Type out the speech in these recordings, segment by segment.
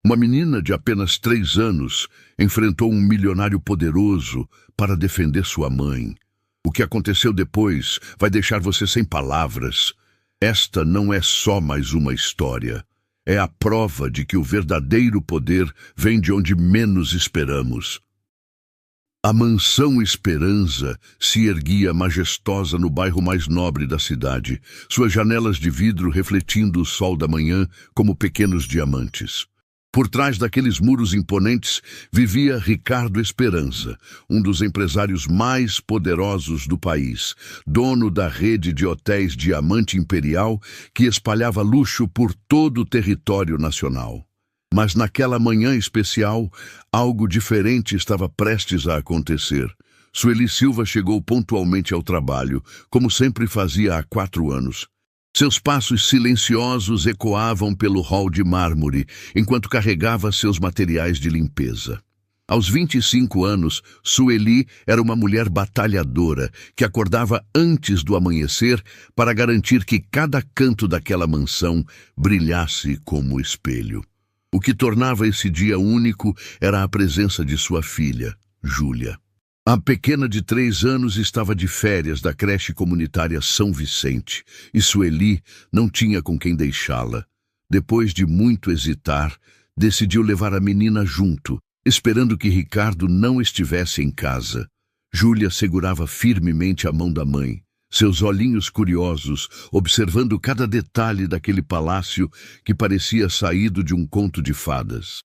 Uma menina de apenas 3 anos enfrentou um milionário poderoso para defender sua mãe. O que aconteceu depois vai deixar você sem palavras. Esta não é só mais uma história. É a prova de que o verdadeiro poder vem de onde menos esperamos. A mansão Esperança se erguia majestosa no bairro mais nobre da cidade, suas janelas de vidro refletindo o sol da manhã como pequenos diamantes. Por trás daqueles muros imponentes vivia Ricardo Esperança, um dos empresários mais poderosos do país, dono da rede de hotéis Diamante Imperial que espalhava luxo por todo o território nacional. Mas naquela manhã especial, algo diferente estava prestes a acontecer. Sueli Silva chegou pontualmente ao trabalho, como sempre fazia há 4 anos. Seus passos silenciosos ecoavam pelo hall de mármore, enquanto carregava seus materiais de limpeza. Aos 25 anos, Sueli era uma mulher batalhadora, que acordava antes do amanhecer para garantir que cada canto daquela mansão brilhasse como espelho. O que tornava esse dia único era a presença de sua filha, Júlia. A pequena de 3 anos estava de férias da creche comunitária São Vicente e Sueli não tinha com quem deixá-la. Depois de muito hesitar, decidiu levar a menina junto, esperando que Ricardo não estivesse em casa. Júlia segurava firmemente a mão da mãe, seus olhinhos curiosos, observando cada detalhe daquele palácio que parecia saído de um conto de fadas.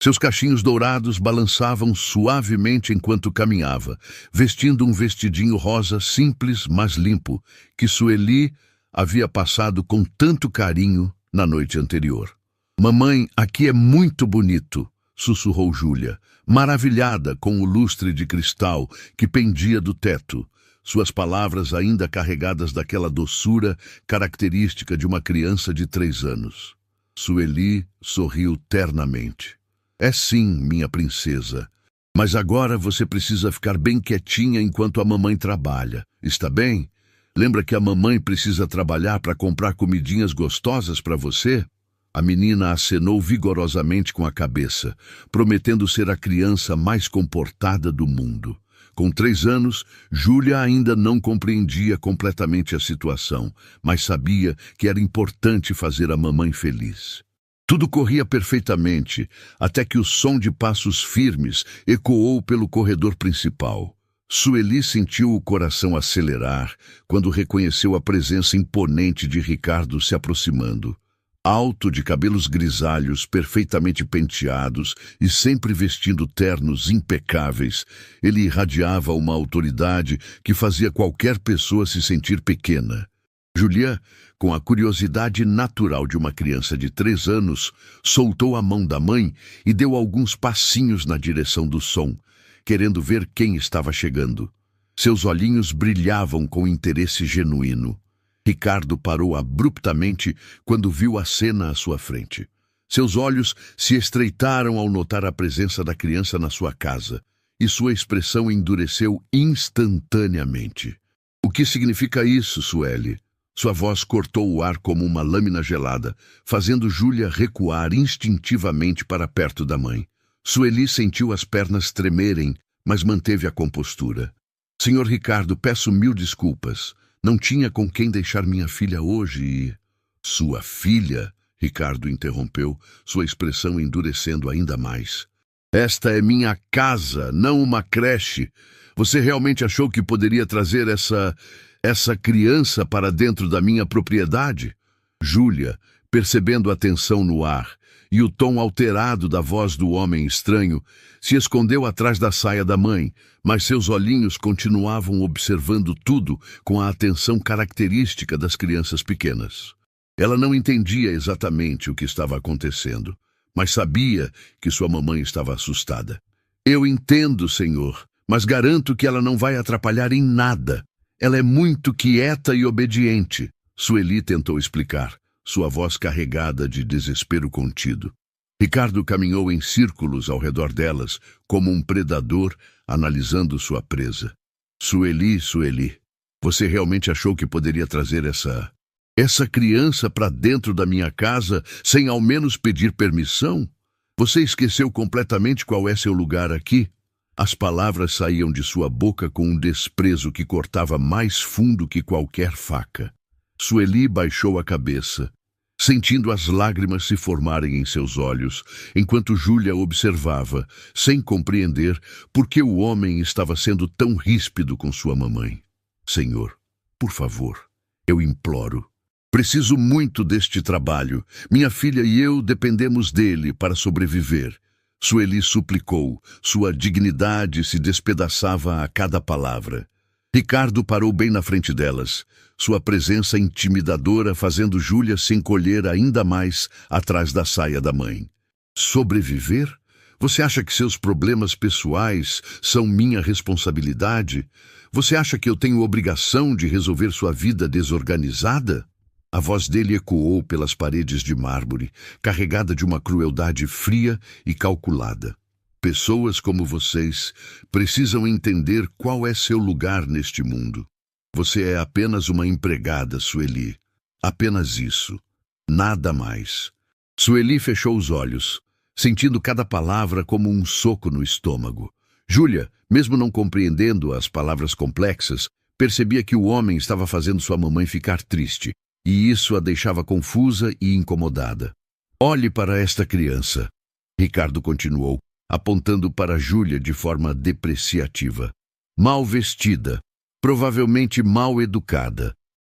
Seus cachinhos dourados balançavam suavemente enquanto caminhava, vestindo um vestidinho rosa simples, mas limpo, que Sueli havia passado com tanto carinho na noite anterior. "Mamãe, aqui é muito bonito", sussurrou Júlia, maravilhada com o lustre de cristal que pendia do teto, suas palavras ainda carregadas daquela doçura característica de uma criança de 3 anos. Sueli sorriu ternamente. "É sim, minha princesa. Mas agora você precisa ficar bem quietinha enquanto a mamãe trabalha. Está bem? Lembra que a mamãe precisa trabalhar para comprar comidinhas gostosas para você?" A menina acenou vigorosamente com a cabeça, prometendo ser a criança mais comportada do mundo. Com 3 anos, Júlia ainda não compreendia completamente a situação, mas sabia que era importante fazer a mamãe feliz. Tudo corria perfeitamente, até que o som de passos firmes ecoou pelo corredor principal. Sueli sentiu o coração acelerar quando reconheceu a presença imponente de Ricardo se aproximando. Alto, de cabelos grisalhos, perfeitamente penteados e sempre vestindo ternos impecáveis, ele irradiava uma autoridade que fazia qualquer pessoa se sentir pequena. Julia, com a curiosidade natural de uma criança de 3 anos, soltou a mão da mãe e deu alguns passinhos na direção do som, querendo ver quem estava chegando. Seus olhinhos brilhavam com interesse genuíno. Ricardo parou abruptamente quando viu a cena à sua frente. Seus olhos se estreitaram ao notar a presença da criança na sua casa, e sua expressão endureceu instantaneamente. "O que significa isso, Sueli?" Sua voz cortou o ar como uma lâmina gelada, fazendo Júlia recuar instintivamente para perto da mãe. Sueli sentiu as pernas tremerem, mas manteve a compostura. "Senhor Ricardo, peço 1000 desculpas. Não tinha com quem deixar minha filha hoje e..." "Sua filha?" Ricardo interrompeu, sua expressão endurecendo ainda mais. "Esta é minha casa, não uma creche. Você realmente achou que poderia trazer essa criança para dentro da minha propriedade?" Júlia, percebendo a tensão no ar e o tom alterado da voz do homem estranho, se escondeu atrás da saia da mãe, mas seus olhinhos continuavam observando tudo com a atenção característica das crianças pequenas. Ela não entendia exatamente o que estava acontecendo, mas sabia que sua mamãe estava assustada. "Eu entendo, senhor, mas garanto que ela não vai atrapalhar em nada. Ela é muito quieta e obediente", Sueli tentou explicar, sua voz carregada de desespero contido. Ricardo caminhou em círculos ao redor delas, como um predador analisando sua presa. Sueli, você realmente achou que poderia trazer essa criança para dentro da minha casa sem ao menos pedir permissão?" Você esqueceu completamente qual é seu lugar aqui? As palavras saíam de sua boca com um desprezo que cortava mais fundo que qualquer faca. Sueli baixou a cabeça, sentindo as lágrimas se formarem em seus olhos, enquanto Júlia observava, sem compreender por que o homem estava sendo tão ríspido com sua mamãe. Senhor, por favor, eu imploro. Preciso muito deste trabalho. Minha filha e eu dependemos dele para sobreviver. Sueli suplicou. Sua dignidade se despedaçava a cada palavra. Ricardo parou bem na frente delas, sua presença intimidadora fazendo Júlia se encolher ainda mais atrás da saia da mãe. Sobreviver? Você acha que seus problemas pessoais são minha responsabilidade? Você acha que eu tenho obrigação de resolver sua vida desorganizada? A voz dele ecoou pelas paredes de mármore, carregada de uma crueldade fria e calculada. Pessoas como vocês precisam entender qual é seu lugar neste mundo. Você é apenas uma empregada, Sueli. Apenas isso. Nada mais. Sueli fechou os olhos, sentindo cada palavra como um soco no estômago. Júlia, mesmo não compreendendo as palavras complexas, percebia que o homem estava fazendo sua mamãe ficar triste, e isso a deixava confusa e incomodada. Olhe para esta criança, Ricardo continuou, apontando para Júlia de forma depreciativa. Mal vestida, provavelmente mal educada.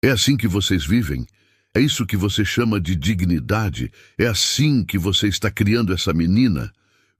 É assim que vocês vivem? É isso que você chama de dignidade? É assim que você está criando essa menina?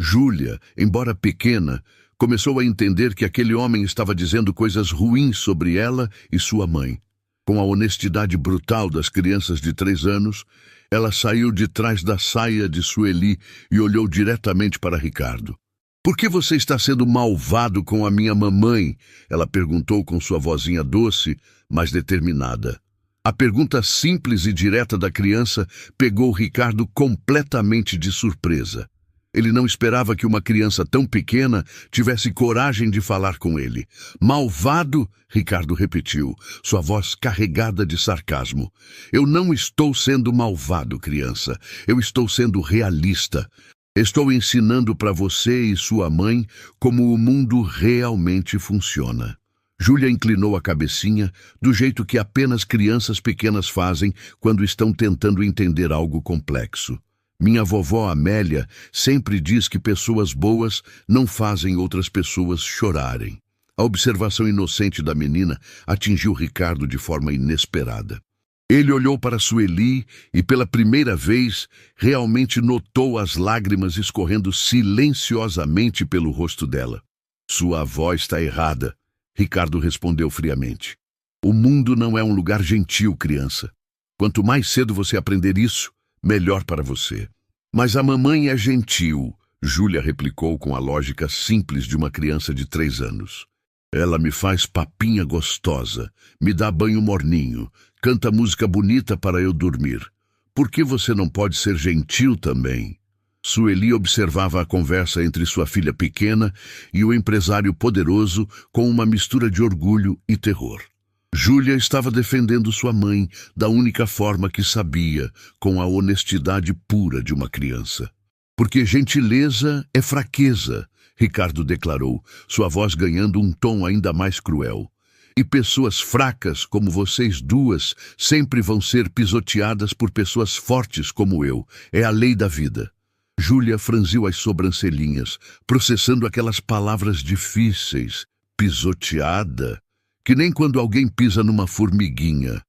Júlia, embora pequena, começou a entender que aquele homem estava dizendo coisas ruins sobre ela e sua mãe. Com a honestidade brutal das crianças de 3 anos, ela saiu de trás da saia de Sueli e olhou diretamente para Ricardo. Por que você está sendo malvado com a minha mamãe? Ela perguntou com sua vozinha doce, mas determinada. A pergunta simples e direta da criança pegou Ricardo completamente de surpresa. Ele não esperava que uma criança tão pequena tivesse coragem de falar com ele. Malvado? Ricardo repetiu, sua voz carregada de sarcasmo. Eu não estou sendo malvado, criança. Eu estou sendo realista. Estou ensinando para você e sua mãe como o mundo realmente funciona. Júlia inclinou a cabecinha do jeito que apenas crianças pequenas fazem quando estão tentando entender algo complexo. Minha vovó Amélia sempre diz que pessoas boas não fazem outras pessoas chorarem. A observação inocente da menina atingiu Ricardo de forma inesperada. Ele olhou para Sueli e, pela primeira vez, realmente notou as lágrimas escorrendo silenciosamente pelo rosto dela. Sua avó está errada, Ricardo respondeu friamente. O mundo não é um lugar gentil, criança. Quanto mais cedo você aprender isso, melhor para você. Mas a mamãe é gentil, Júlia replicou com a lógica simples de uma criança de 3 anos. Ela me faz papinha gostosa, me dá banho morninho, canta música bonita para eu dormir. Por que você não pode ser gentil também? Sueli observava a conversa entre sua filha pequena e o empresário poderoso com uma mistura de orgulho e terror. Júlia estava defendendo sua mãe da única forma que sabia, com a honestidade pura de uma criança. Porque gentileza é fraqueza, Ricardo declarou, sua voz ganhando um tom ainda mais cruel. E pessoas fracas como vocês duas sempre vão ser pisoteadas por pessoas fortes como eu. É a lei da vida. Júlia franziu as sobrancelhinhas, processando aquelas palavras difíceis. Pisoteada? Que nem quando alguém pisa numa formiguinha.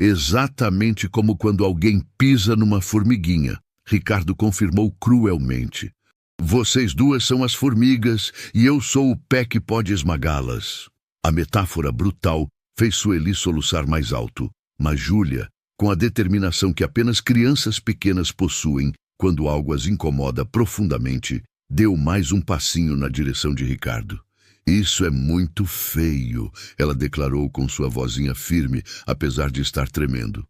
Exatamente como quando alguém pisa numa formiguinha, Ricardo confirmou cruelmente. Vocês duas são as formigas e eu sou o pé que pode esmagá-las. A metáfora brutal fez Sueli soluçar mais alto, mas Júlia, com a determinação que apenas crianças pequenas possuem quando algo as incomoda profundamente, deu mais um passinho na direção de Ricardo. Isso é muito feio, ela declarou com sua vozinha firme, apesar de estar tremendo.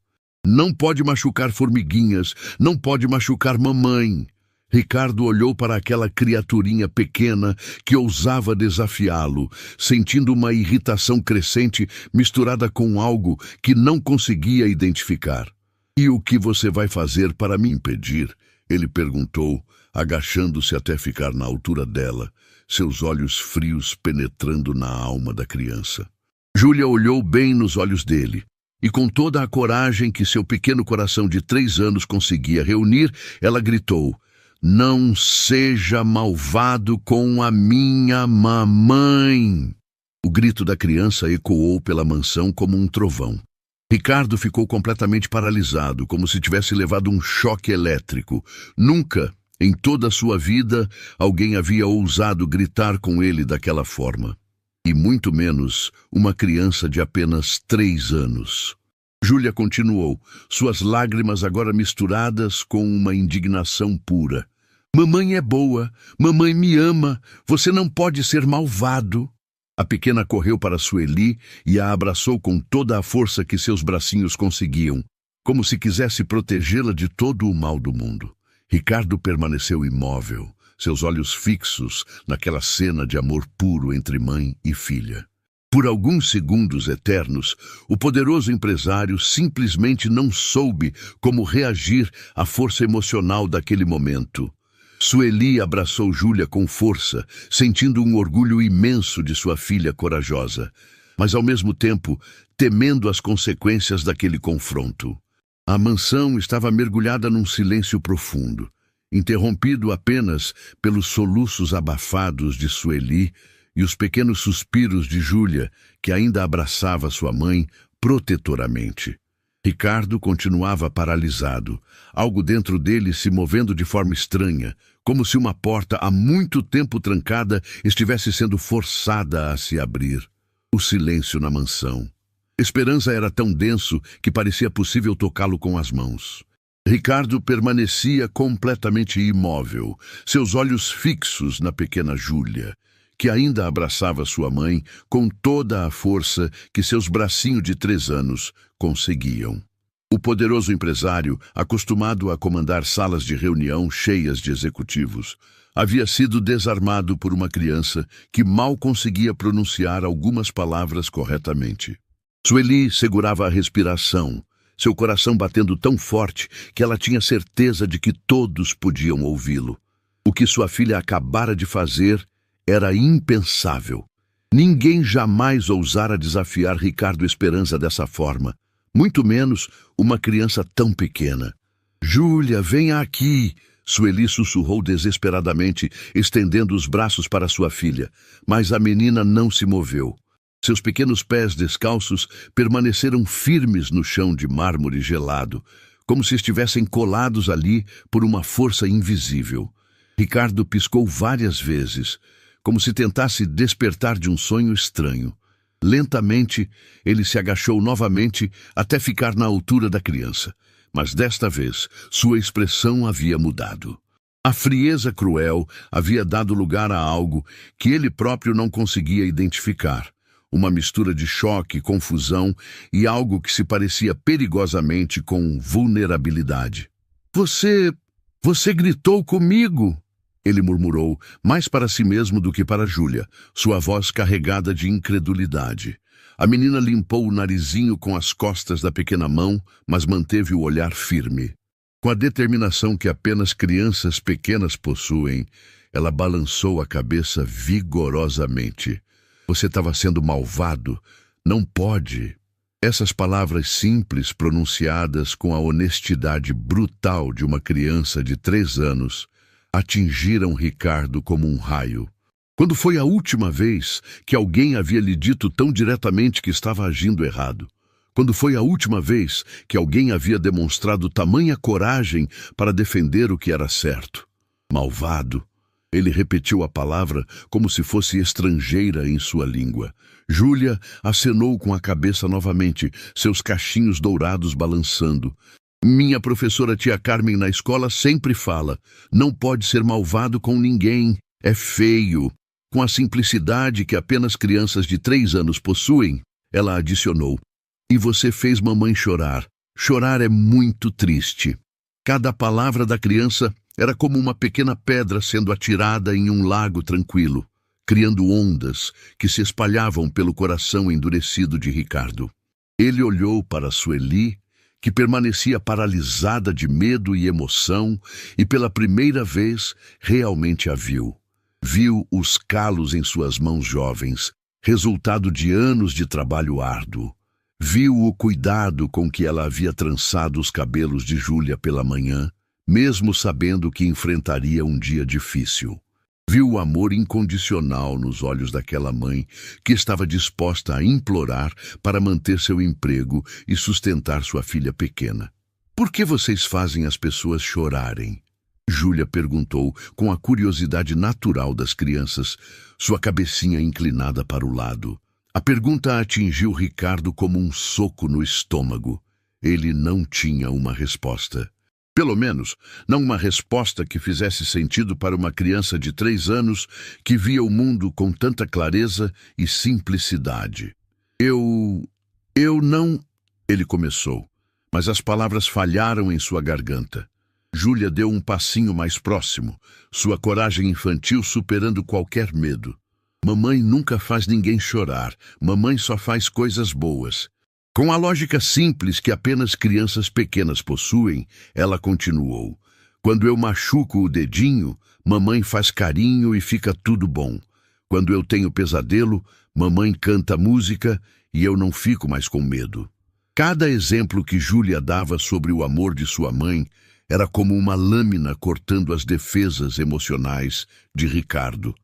Não pode machucar formiguinhas, não pode machucar mamãe. Ricardo olhou para aquela criaturinha pequena que ousava desafiá-lo, sentindo uma irritação crescente misturada com algo que não conseguia identificar. E o que você vai fazer para me impedir? Ele perguntou, agachando-se até ficar na altura dela, seus olhos frios penetrando na alma da criança. Júlia olhou bem nos olhos dele, e com toda a coragem que seu pequeno coração de 3 anos conseguia reunir, ela gritou: "Não seja malvado com a minha mamãe!" O grito da criança ecoou pela mansão como um trovão. Ricardo ficou completamente paralisado, como se tivesse levado um choque elétrico. Nunca, em toda a sua vida, alguém havia ousado gritar com ele daquela forma. E muito menos uma criança de apenas 3 anos. Júlia continuou, suas lágrimas agora misturadas com uma indignação pura. "Mamãe é boa, mamãe me ama, você não pode ser malvado." A pequena correu para Sueli e a abraçou com toda a força que seus bracinhos conseguiam, como se quisesse protegê-la de todo o mal do mundo. Ricardo permaneceu imóvel, seus olhos fixos naquela cena de amor puro entre mãe e filha. Por alguns segundos eternos, o poderoso empresário simplesmente não soube como reagir à força emocional daquele momento. Sueli abraçou Júlia com força, sentindo um orgulho imenso de sua filha corajosa, mas ao mesmo tempo temendo as consequências daquele confronto. A mansão estava mergulhada num silêncio profundo, interrompido apenas pelos soluços abafados de Sueli e os pequenos suspiros de Júlia, que ainda abraçava sua mãe protetoramente. Ricardo continuava paralisado, algo dentro dele se movendo de forma estranha, como se uma porta há muito tempo trancada estivesse sendo forçada a se abrir. O silêncio na mansão. Esperança era tão denso que parecia possível tocá-lo com as mãos. Ricardo permanecia completamente imóvel, seus olhos fixos na pequena Júlia, que ainda abraçava sua mãe com toda a força que seus bracinhos de 3 anos conseguiam. O poderoso empresário, acostumado a comandar salas de reunião cheias de executivos, havia sido desarmado por uma criança que mal conseguia pronunciar algumas palavras corretamente. Sueli segurava a respiração, seu coração batendo tão forte que ela tinha certeza de que todos podiam ouvi-lo. O que sua filha acabara de fazer era impensável. Ninguém jamais ousara desafiar Ricardo Esperança dessa forma, muito menos uma criança tão pequena. "Júlia, venha aqui!" Sueli sussurrou desesperadamente, estendendo os braços para sua filha, mas a menina não se moveu. Seus pequenos pés descalços permaneceram firmes no chão de mármore gelado, como se estivessem colados ali por uma força invisível. Ricardo piscou várias vezes, como se tentasse despertar de um sonho estranho. Lentamente, ele se agachou novamente até ficar na altura da criança, mas desta vez sua expressão havia mudado. A frieza cruel havia dado lugar a algo que ele próprio não conseguia identificar, uma mistura de choque, confusão e algo que se parecia perigosamente com vulnerabilidade. Você gritou comigo!" Ele murmurou, mais para si mesmo do que para Júlia, sua voz carregada de incredulidade. A menina limpou o narizinho com as costas da pequena mão, mas manteve o olhar firme. Com a determinação que apenas crianças pequenas possuem, ela balançou a cabeça vigorosamente. "Você estava sendo malvado. Não pode." Essas palavras simples, pronunciadas com a honestidade brutal de uma criança de 3 anos, atingiram Ricardo como um raio. Quando foi a última vez que alguém havia lhe dito tão diretamente que estava agindo errado? Quando foi a última vez que alguém havia demonstrado tamanha coragem para defender o que era certo? Malvado. Ele repetiu a palavra como se fosse estrangeira em sua língua. Júlia acenou com a cabeça novamente, seus cachinhos dourados balançando. "Minha professora tia Carmen na escola sempre fala, não pode ser malvado com ninguém, é feio." Com a simplicidade que apenas crianças de 3 anos possuem, ela adicionou, "E você fez mamãe chorar. Chorar é muito triste." Cada palavra da criança era como uma pequena pedra sendo atirada em um lago tranquilo, criando ondas que se espalhavam pelo coração endurecido de Ricardo. Ele olhou para Sueli, que permanecia paralisada de medo e emoção, e pela primeira vez realmente a viu. Viu os calos em suas mãos jovens, resultado de anos de trabalho árduo. Viu o cuidado com que ela havia trançado os cabelos de Júlia pela manhã, mesmo sabendo que enfrentaria um dia difícil. Viu o amor incondicional nos olhos daquela mãe que estava disposta a implorar para manter seu emprego e sustentar sua filha pequena. "Por que vocês fazem as pessoas chorarem?" Júlia perguntou com a curiosidade natural das crianças, sua cabecinha inclinada para o lado. A pergunta atingiu Ricardo como um soco no estômago. Ele não tinha uma resposta. Pelo menos, não uma resposta que fizesse sentido para uma criança de 3 anos que via o mundo com tanta clareza e simplicidade. Eu não... Ele começou, mas as palavras falharam em sua garganta. Júlia deu um passinho mais próximo, sua coragem infantil superando qualquer medo. "Mamãe nunca faz ninguém chorar. Mamãe só faz coisas boas." Com a lógica simples que apenas crianças pequenas possuem, ela continuou. "Quando eu machuco o dedinho, mamãe faz carinho e fica tudo bom. Quando eu tenho pesadelo, mamãe canta música e eu não fico mais com medo." Cada exemplo que Júlia dava sobre o amor de sua mãe era como uma lâmina cortando as defesas emocionais de Ricardo.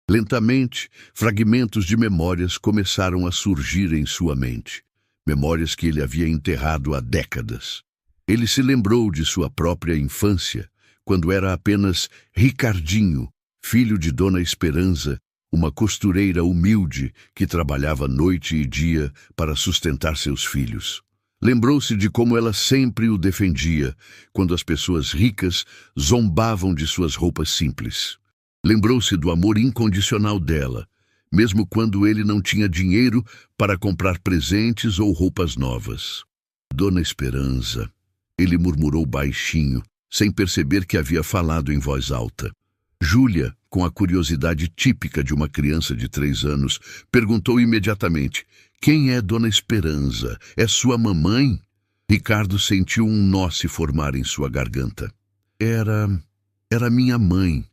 Lentamente, fragmentos de memórias começaram a surgir em sua mente. Memórias que ele havia enterrado há décadas. Ele se lembrou de sua própria infância, quando era apenas Ricardinho, filho de Dona Esperança, uma costureira humilde que trabalhava noite e dia para sustentar seus filhos. Lembrou-se de como ela sempre o defendia, quando as pessoas ricas zombavam de suas roupas simples. Lembrou-se do amor incondicional dela, mesmo quando ele não tinha dinheiro para comprar presentes ou roupas novas. "Dona Esperança", ele murmurou baixinho, sem perceber que havia falado em voz alta. Júlia, com a curiosidade típica de uma criança de 3 anos, perguntou imediatamente: "Quem é Dona Esperança? É sua mamãe?" Ricardo sentiu um nó se formar em sua garganta. Era minha mãe."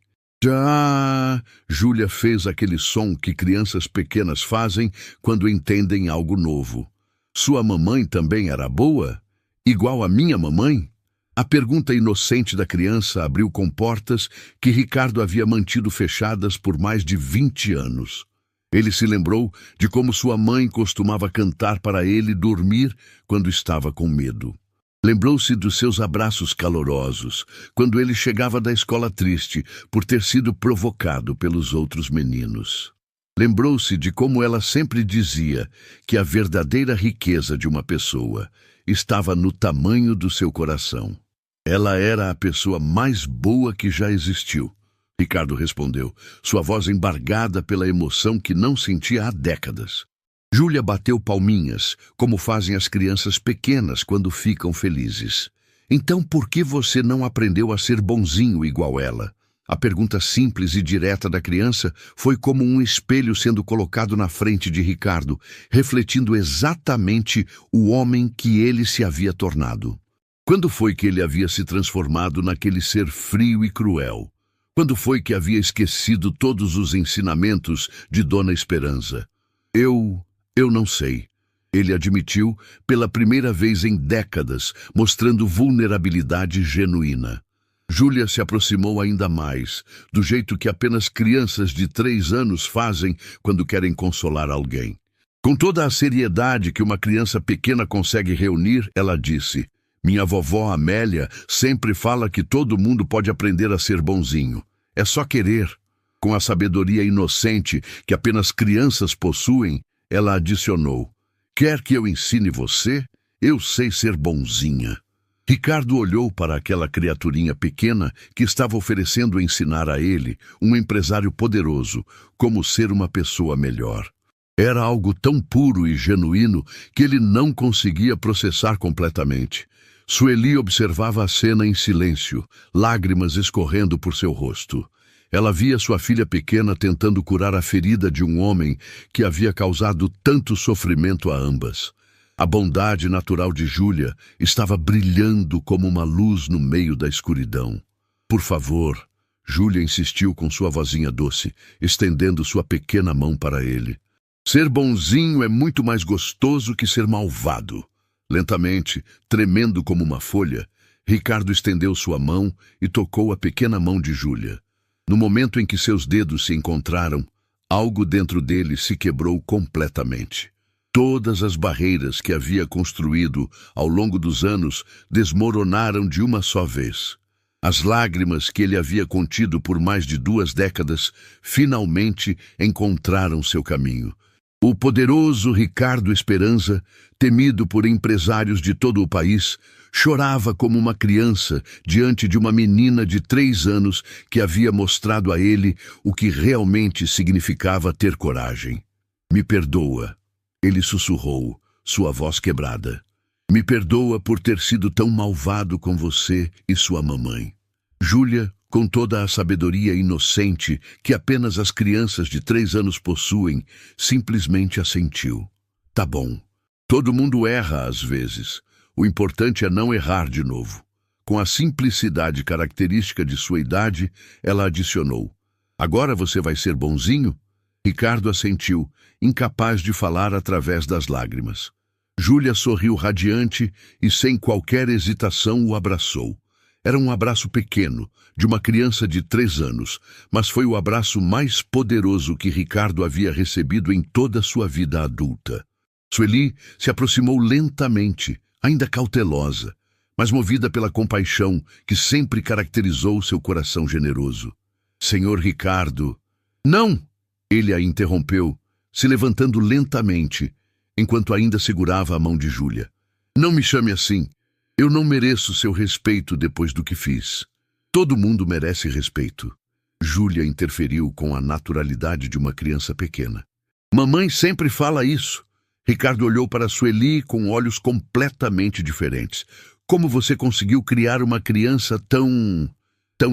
"Já!" Júlia fez aquele som que crianças pequenas fazem quando entendem algo novo. "Sua mamãe também era boa? Igual a minha mamãe?" A pergunta inocente da criança abriu comportas que Ricardo havia mantido fechadas por mais de 20 anos. Ele se lembrou de como sua mãe costumava cantar para ele dormir quando estava com medo. Lembrou-se dos seus abraços calorosos, quando ele chegava da escola triste por ter sido provocado pelos outros meninos. Lembrou-se de como ela sempre dizia que a verdadeira riqueza de uma pessoa estava no tamanho do seu coração. Ela era a pessoa mais boa que já existiu. Ricardo respondeu, sua voz embargada pela emoção que não sentia há décadas. Júlia bateu palminhas, como fazem as crianças pequenas quando ficam felizes. "Então por que você não aprendeu a ser bonzinho igual ela?" A pergunta simples e direta da criança foi como um espelho sendo colocado na frente de Ricardo, refletindo exatamente o homem que ele se havia tornado. Quando foi que ele havia se transformado naquele ser frio e cruel? Quando foi que havia esquecido todos os ensinamentos de Dona Esperança? Eu não sei. Ele admitiu pela primeira vez em décadas, mostrando vulnerabilidade genuína. Júlia se aproximou ainda mais, do jeito que apenas crianças de 3 anos fazem quando querem consolar alguém. Com toda a seriedade que uma criança pequena consegue reunir, ela disse, "Minha vovó Amélia sempre fala que todo mundo pode aprender a ser bonzinho. É só querer." Com a sabedoria inocente que apenas crianças possuem, ela adicionou, "Quer que eu ensine você? Eu sei ser bonzinha." Ricardo olhou para aquela criaturinha pequena que estava oferecendo ensinar a ele, um empresário poderoso, como ser uma pessoa melhor. Era algo tão puro e genuíno que ele não conseguia processar completamente. Sueli observava a cena em silêncio, lágrimas escorrendo por seu rosto. Ela via sua filha pequena tentando curar a ferida de um homem que havia causado tanto sofrimento a ambas. A bondade natural de Júlia estava brilhando como uma luz no meio da escuridão. Por favor, Júlia insistiu com sua vozinha doce, estendendo sua pequena mão para ele. Ser bonzinho é muito mais gostoso que ser malvado. Lentamente, tremendo como uma folha, Ricardo estendeu sua mão e tocou a pequena mão de Júlia. No momento em que seus dedos se encontraram, algo dentro dele se quebrou completamente. Todas as barreiras que havia construído ao longo dos anos desmoronaram de uma só vez. As lágrimas que ele havia contido por mais de 2 décadas finalmente encontraram seu caminho. O poderoso Ricardo Esperança, temido por empresários de todo o país, chorava como uma criança diante de uma menina de 3 anos que havia mostrado a ele o que realmente significava ter coragem. Me perdoa, ele sussurrou, sua voz quebrada. Me perdoa por ter sido tão malvado com você e sua mamãe. Júlia, com toda a sabedoria inocente que apenas as crianças de 3 anos possuem, simplesmente assentiu. Tá bom. Todo mundo erra às vezes. O importante é não errar de novo. Com a simplicidade característica de sua idade, ela adicionou. Agora você vai ser bonzinho? Ricardo assentiu, incapaz de falar através das lágrimas. Júlia sorriu radiante e, sem qualquer hesitação, o abraçou. Era um abraço pequeno, de uma criança de 3 anos, mas foi o abraço mais poderoso que Ricardo havia recebido em toda a sua vida adulta. Sueli se aproximou lentamente, ainda cautelosa, mas movida pela compaixão que sempre caracterizou seu coração generoso. Senhor Ricardo... Não! Ele a interrompeu, se levantando lentamente, enquanto ainda segurava a mão de Júlia. Não me chame assim. Eu não mereço seu respeito depois do que fiz. Todo mundo merece respeito. Júlia interferiu com a naturalidade de uma criança pequena. Mamãe sempre fala isso. Ricardo olhou para Sueli com olhos completamente diferentes. Como você conseguiu criar uma criança tão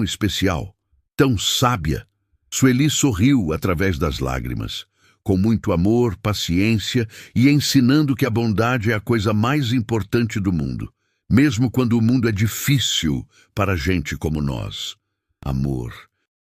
especial, tão sábia? Sueli sorriu através das lágrimas, com muito amor, paciência e ensinando que a bondade é a coisa mais importante do mundo, mesmo quando o mundo é difícil para gente como nós. Amor.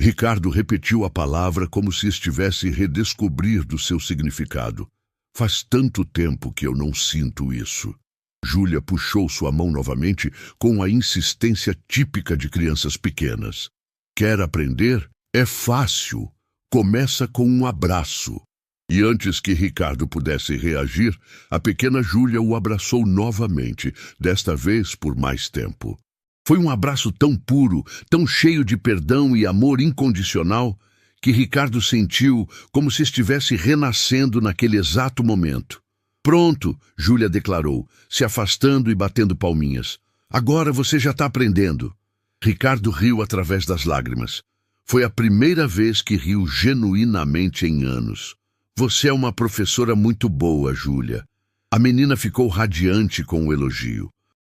Ricardo repetiu a palavra como se estivesse redescobrindo seu significado. Faz tanto tempo que eu não sinto isso. Júlia puxou sua mão novamente com a insistência típica de crianças pequenas. Quer aprender? É fácil. Começa com um abraço. E antes que Ricardo pudesse reagir, a pequena Júlia o abraçou novamente, desta vez por mais tempo. Foi um abraço tão puro, tão cheio de perdão e amor incondicional, que Ricardo sentiu como se estivesse renascendo naquele exato momento. Pronto, Júlia declarou, se afastando e batendo palminhas. Agora você já está aprendendo. Ricardo riu através das lágrimas. Foi a primeira vez que riu genuinamente em anos. Você é uma professora muito boa, Júlia. A menina ficou radiante com o elogio.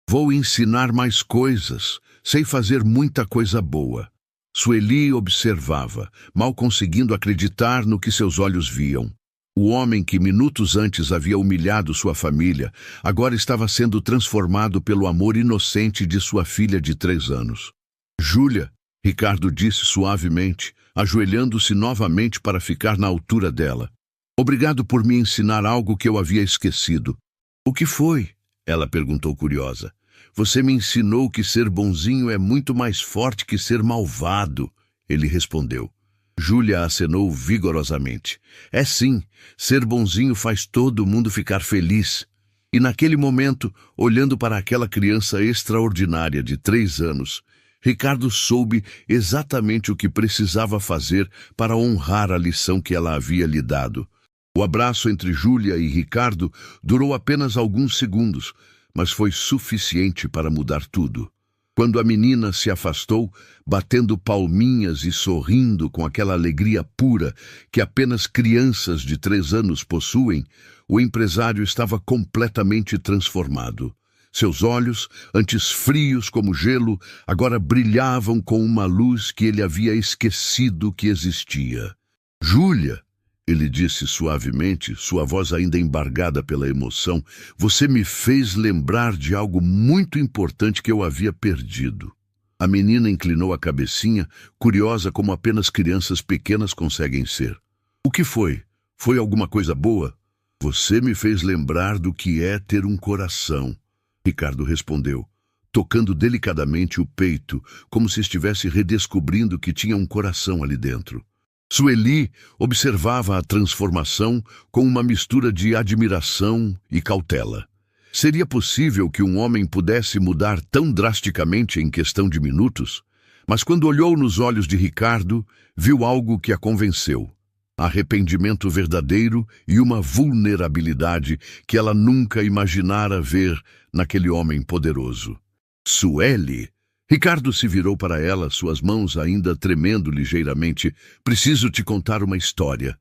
Vou ensinar mais coisas. Sei fazer muita coisa boa. Sueli observava, mal conseguindo acreditar no que seus olhos viam. O homem que minutos antes havia humilhado sua família, agora estava sendo transformado pelo amor inocente de sua filha de 3 anos. Júlia, Ricardo disse suavemente, ajoelhando-se novamente para ficar na altura dela. Obrigado por me ensinar algo que eu havia esquecido. O que foi? Ela perguntou curiosa. Você me ensinou que ser bonzinho é muito mais forte que ser malvado, ele respondeu. Júlia acenou vigorosamente. É sim, ser bonzinho faz todo mundo ficar feliz. E naquele momento, olhando para aquela criança extraordinária de 3 anos, Ricardo soube exatamente o que precisava fazer para honrar a lição que ela havia lhe dado. O abraço entre Júlia e Ricardo durou apenas alguns segundos, mas foi suficiente para mudar tudo. Quando a menina se afastou, batendo palminhas e sorrindo com aquela alegria pura que apenas crianças de 3 anos possuem, o empresário estava completamente transformado. Seus olhos, antes frios como gelo, agora brilhavam com uma luz que ele havia esquecido que existia. Júlia! ele disse suavemente, sua voz ainda embargada pela emoção, você me fez lembrar de algo muito importante que eu havia perdido. A menina inclinou a cabecinha, curiosa como apenas crianças pequenas conseguem ser. O que foi? Foi alguma coisa boa? Você me fez lembrar do que é ter um coração, Ricardo respondeu, tocando delicadamente o peito, como se estivesse redescobrindo que tinha um coração ali dentro. Sueli observava a transformação com uma mistura de admiração e cautela. Seria possível que um homem pudesse mudar tão drasticamente em questão de minutos? Mas quando olhou nos olhos de Ricardo, viu algo que a convenceu. Arrependimento verdadeiro e uma vulnerabilidade que ela nunca imaginara ver naquele homem poderoso. Sueli! Ricardo se virou para ela, suas mãos ainda tremendo ligeiramente. Preciso te contar uma história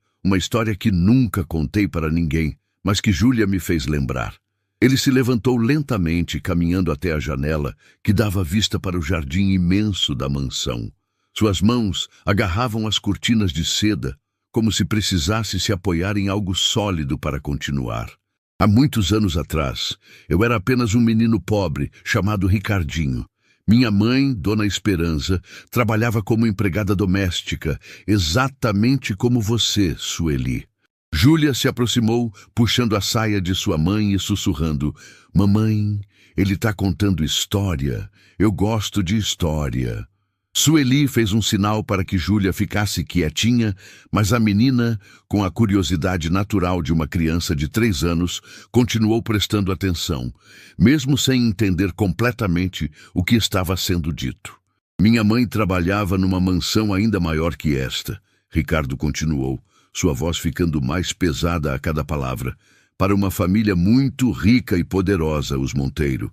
que nunca contei para ninguém, mas que Júlia me fez lembrar. Ele se levantou lentamente, caminhando até a janela, que dava vista para o jardim imenso da mansão. Suas mãos agarravam as cortinas de seda, como se precisasse se apoiar em algo sólido para continuar. Há muitos anos atrás, eu era apenas um menino pobre, chamado Ricardinho. Minha mãe, Dona Esperança, trabalhava como empregada doméstica, exatamente como você, Sueli. Júlia se aproximou, puxando a saia de sua mãe e sussurrando, mamãe, ele está contando história. Eu gosto de história. Sueli fez um sinal para que Júlia ficasse quietinha, mas a menina, com a curiosidade natural de uma criança de 3 anos, continuou prestando atenção, mesmo sem entender completamente o que estava sendo dito. Minha mãe trabalhava numa mansão ainda maior que esta, Ricardo continuou, sua voz ficando mais pesada a cada palavra, para uma família muito rica e poderosa, os Monteiro.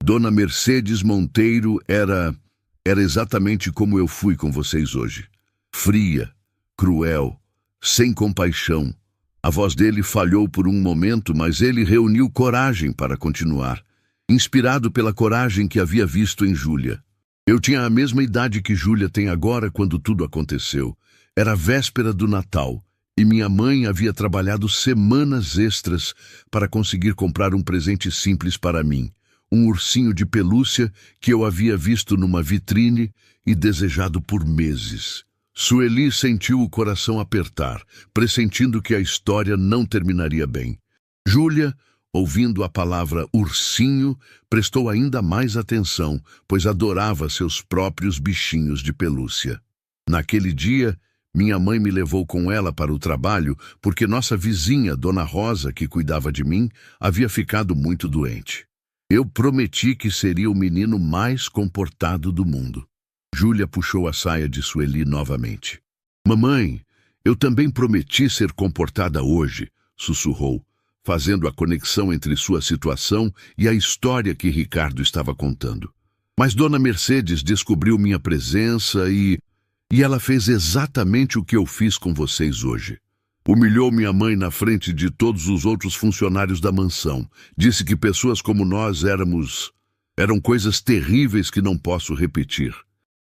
Dona Mercedes Monteiro era exatamente como eu fui com vocês hoje. Fria, cruel, sem compaixão. A voz dele falhou por um momento, mas ele reuniu coragem para continuar, inspirado pela coragem que havia visto em Júlia. Eu tinha a mesma idade que Júlia tem agora quando tudo aconteceu. Era véspera do Natal, e minha mãe havia trabalhado semanas extras para conseguir comprar um presente simples para mim. Um ursinho de pelúcia que eu havia visto numa vitrine e desejado por meses. Sueli sentiu o coração apertar, pressentindo que a história não terminaria bem. Júlia, ouvindo a palavra ursinho, prestou ainda mais atenção, pois adorava seus próprios bichinhos de pelúcia. Naquele dia, minha mãe me levou com ela para o trabalho porque nossa vizinha, Dona Rosa, que cuidava de mim, havia ficado muito doente. Eu prometi que seria o menino mais comportado do mundo. Júlia puxou a saia de Sueli novamente. Mamãe, eu também prometi ser comportada hoje, sussurrou, fazendo a conexão entre sua situação e a história que Ricardo estava contando. Mas Dona Mercedes descobriu minha presença e ela fez exatamente o que eu fiz com vocês hoje. Humilhou minha mãe na frente de todos os outros funcionários da mansão. Disse que pessoas como nós eram coisas terríveis que não posso repetir.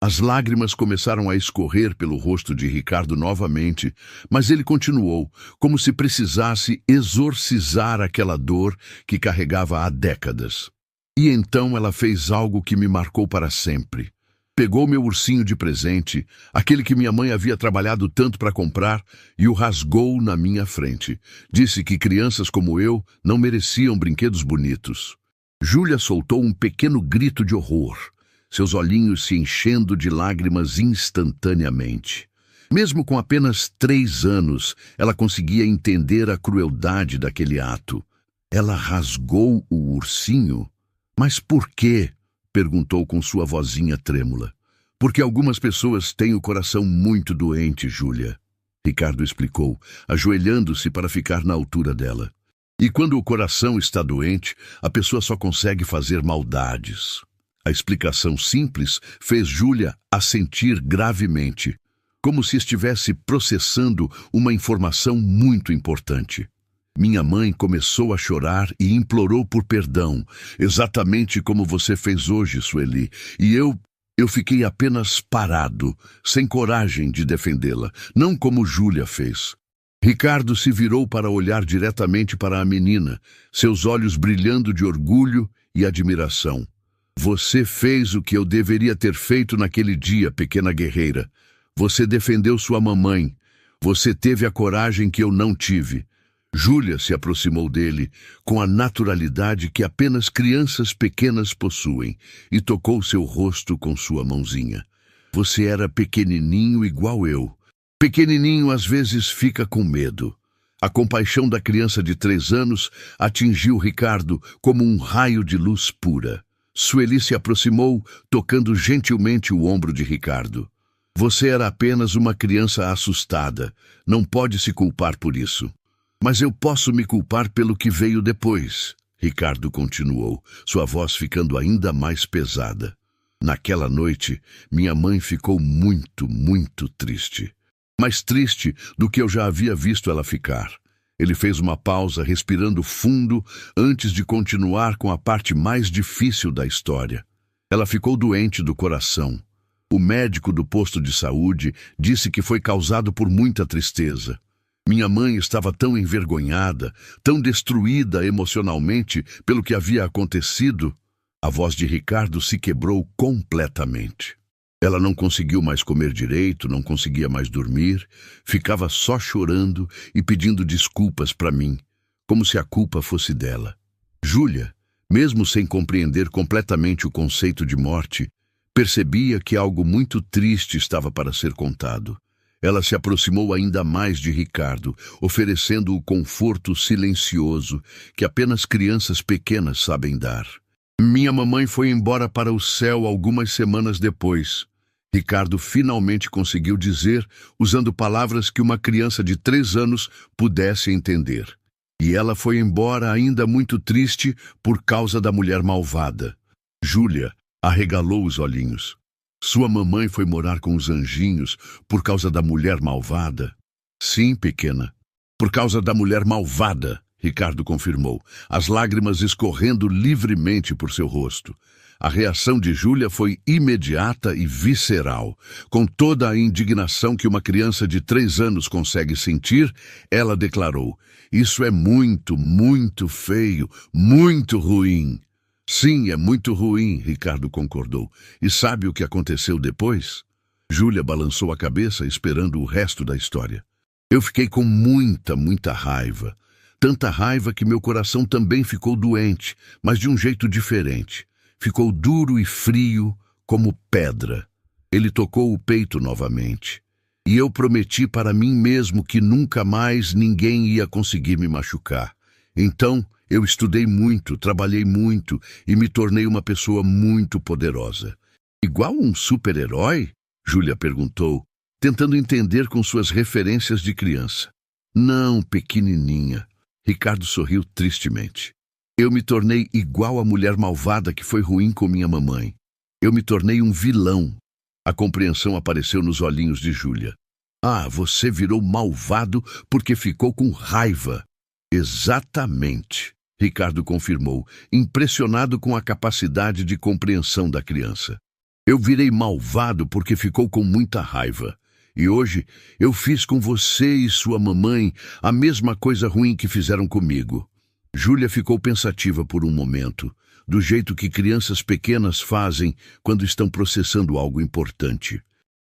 As lágrimas começaram a escorrer pelo rosto de Ricardo novamente, mas ele continuou, como se precisasse exorcizar aquela dor que carregava há décadas. E então ela fez algo que me marcou para sempre. Pegou meu ursinho de presente, aquele que minha mãe havia trabalhado tanto para comprar, e o rasgou na minha frente. Disse que crianças como eu não mereciam brinquedos bonitos. Júlia soltou um pequeno grito de horror, seus olhinhos se enchendo de lágrimas instantaneamente. Mesmo com apenas 3 anos, ela conseguia entender a crueldade daquele ato. Ela rasgou o ursinho? Mas por quê? Perguntou com sua vozinha trêmula. Porque algumas pessoas têm o coração muito doente, Júlia. Ricardo explicou, ajoelhando-se para ficar na altura dela. E quando o coração está doente, a pessoa só consegue fazer maldades. A explicação simples fez Júlia assentir gravemente, como se estivesse processando uma informação muito importante. Minha mãe começou a chorar e implorou por perdão, exatamente como você fez hoje, Sueli. E eu fiquei apenas parado, sem coragem de defendê-la, não como Júlia fez. Ricardo se virou para olhar diretamente para a menina, seus olhos brilhando de orgulho e admiração. Você fez o que eu deveria ter feito naquele dia, pequena guerreira. Você defendeu sua mamãe. Você teve a coragem que eu não tive. Júlia se aproximou dele com a naturalidade que apenas crianças pequenas possuem e tocou seu rosto com sua mãozinha. Você era pequenininho igual eu. Pequenininho às vezes fica com medo. A compaixão da criança de 3 anos atingiu Ricardo como um raio de luz pura. Sueli se aproximou, tocando gentilmente o ombro de Ricardo. Você era apenas uma criança assustada. Não pode se culpar por isso. Mas eu posso me culpar pelo que veio depois, Ricardo continuou, sua voz ficando ainda mais pesada. Naquela noite, minha mãe ficou muito, muito triste. Mais triste do que eu já havia visto ela ficar. Ele fez uma pausa, respirando fundo, antes de continuar com a parte mais difícil da história. Ela ficou doente do coração. O médico do posto de saúde disse que foi causado por muita tristeza. Minha mãe estava tão envergonhada, tão destruída emocionalmente pelo que havia acontecido. A voz de Ricardo se quebrou completamente. Ela não conseguiu mais comer direito, não conseguia mais dormir, ficava só chorando e pedindo desculpas para mim, como se a culpa fosse dela. Júlia, mesmo sem compreender completamente o conceito de morte, percebia que algo muito triste estava para ser contado. Ela se aproximou ainda mais de Ricardo, oferecendo o conforto silencioso que apenas crianças pequenas sabem dar. Minha mamãe foi embora para o céu algumas semanas depois. Ricardo finalmente conseguiu dizer, usando palavras que uma criança de 3 anos pudesse entender. E ela foi embora ainda muito triste por causa da mulher malvada. Júlia arregalou os olhinhos. Sua mamãe foi morar com os anjinhos por causa da mulher malvada? Sim, pequena. Por causa da mulher malvada, Ricardo confirmou, as lágrimas escorrendo livremente por seu rosto. A reação de Júlia foi imediata e visceral. Com toda a indignação que uma criança de 3 anos consegue sentir, ela declarou: "Isso é muito, muito feio, muito ruim." Sim, é muito ruim, Ricardo concordou. E sabe o que aconteceu depois? Júlia balançou a cabeça, esperando o resto da história. Eu fiquei com muita raiva. Tanta raiva que meu coração também ficou doente, mas de um jeito diferente. Ficou duro e frio, como pedra. Ele tocou o peito novamente. E eu prometi para mim mesmo que nunca mais ninguém ia conseguir me machucar. Então, eu estudei muito, trabalhei muito e me tornei uma pessoa muito poderosa. Igual um super-herói? Júlia perguntou, tentando entender com suas referências de criança. Não, pequenininha. Ricardo sorriu tristemente. Eu me tornei igual a mulher malvada que foi ruim com minha mamãe. Eu me tornei um vilão. A compreensão apareceu nos olhinhos de Júlia. Ah, você virou malvado porque ficou com raiva. Exatamente, Ricardo confirmou, impressionado com a capacidade de compreensão da criança. Eu virei malvado porque ficou com muita raiva. E hoje eu fiz com você e sua mamãe a mesma coisa ruim que fizeram comigo. Júlia ficou pensativa por um momento, do jeito que crianças pequenas fazem quando estão processando algo importante.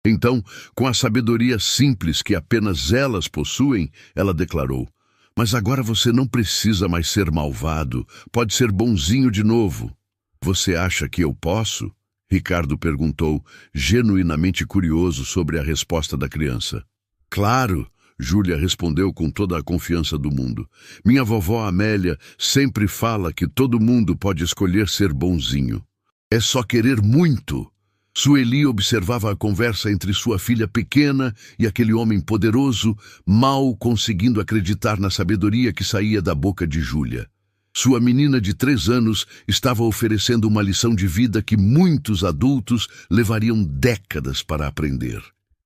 Então, com a sabedoria simples que apenas elas possuem, ela declarou: "Mas agora você não precisa mais ser malvado, pode ser bonzinho de novo." "Você acha que eu posso?" Ricardo perguntou, genuinamente curioso sobre a resposta da criança. "Claro," Júlia respondeu com toda a confiança do mundo. "Minha vovó Amélia sempre fala que todo mundo pode escolher ser bonzinho. É só querer muito." Sueli observava a conversa entre sua filha pequena e aquele homem poderoso, mal conseguindo acreditar na sabedoria que saía da boca de Júlia. Sua menina de 3 anos estava oferecendo uma lição de vida que muitos adultos levariam décadas para aprender.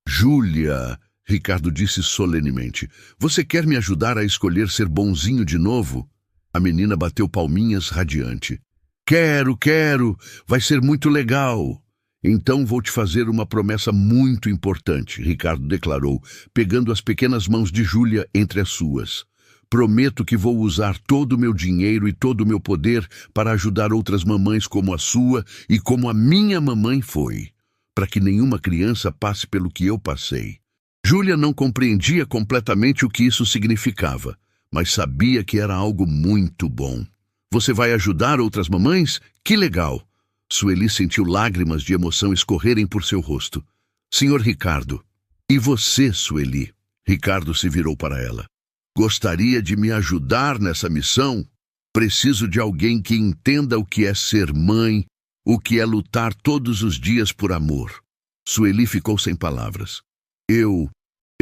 "Júlia," Ricardo disse solenemente, "você quer me ajudar a escolher ser bonzinho de novo?" A menina bateu palminhas radiante. Quero, vai ser muito legal." Então vou te fazer uma promessa muito importante, Ricardo declarou, pegando as pequenas mãos de Júlia entre as suas. Prometo que vou usar todo o meu dinheiro e todo o meu poder para ajudar outras mamães como a sua e como a minha mamãe foi, para que nenhuma criança passe pelo que eu passei. Júlia não compreendia completamente o que isso significava, mas sabia que era algo muito bom. Você vai ajudar outras mamães? Que legal! Sueli sentiu lágrimas de emoção escorrerem por seu rosto. Senhor Ricardo, e você, Sueli? Ricardo se virou para ela. Gostaria de me ajudar nessa missão? Preciso de alguém que entenda o que é ser mãe, o que é lutar todos os dias por amor. Sueli ficou sem palavras. Eu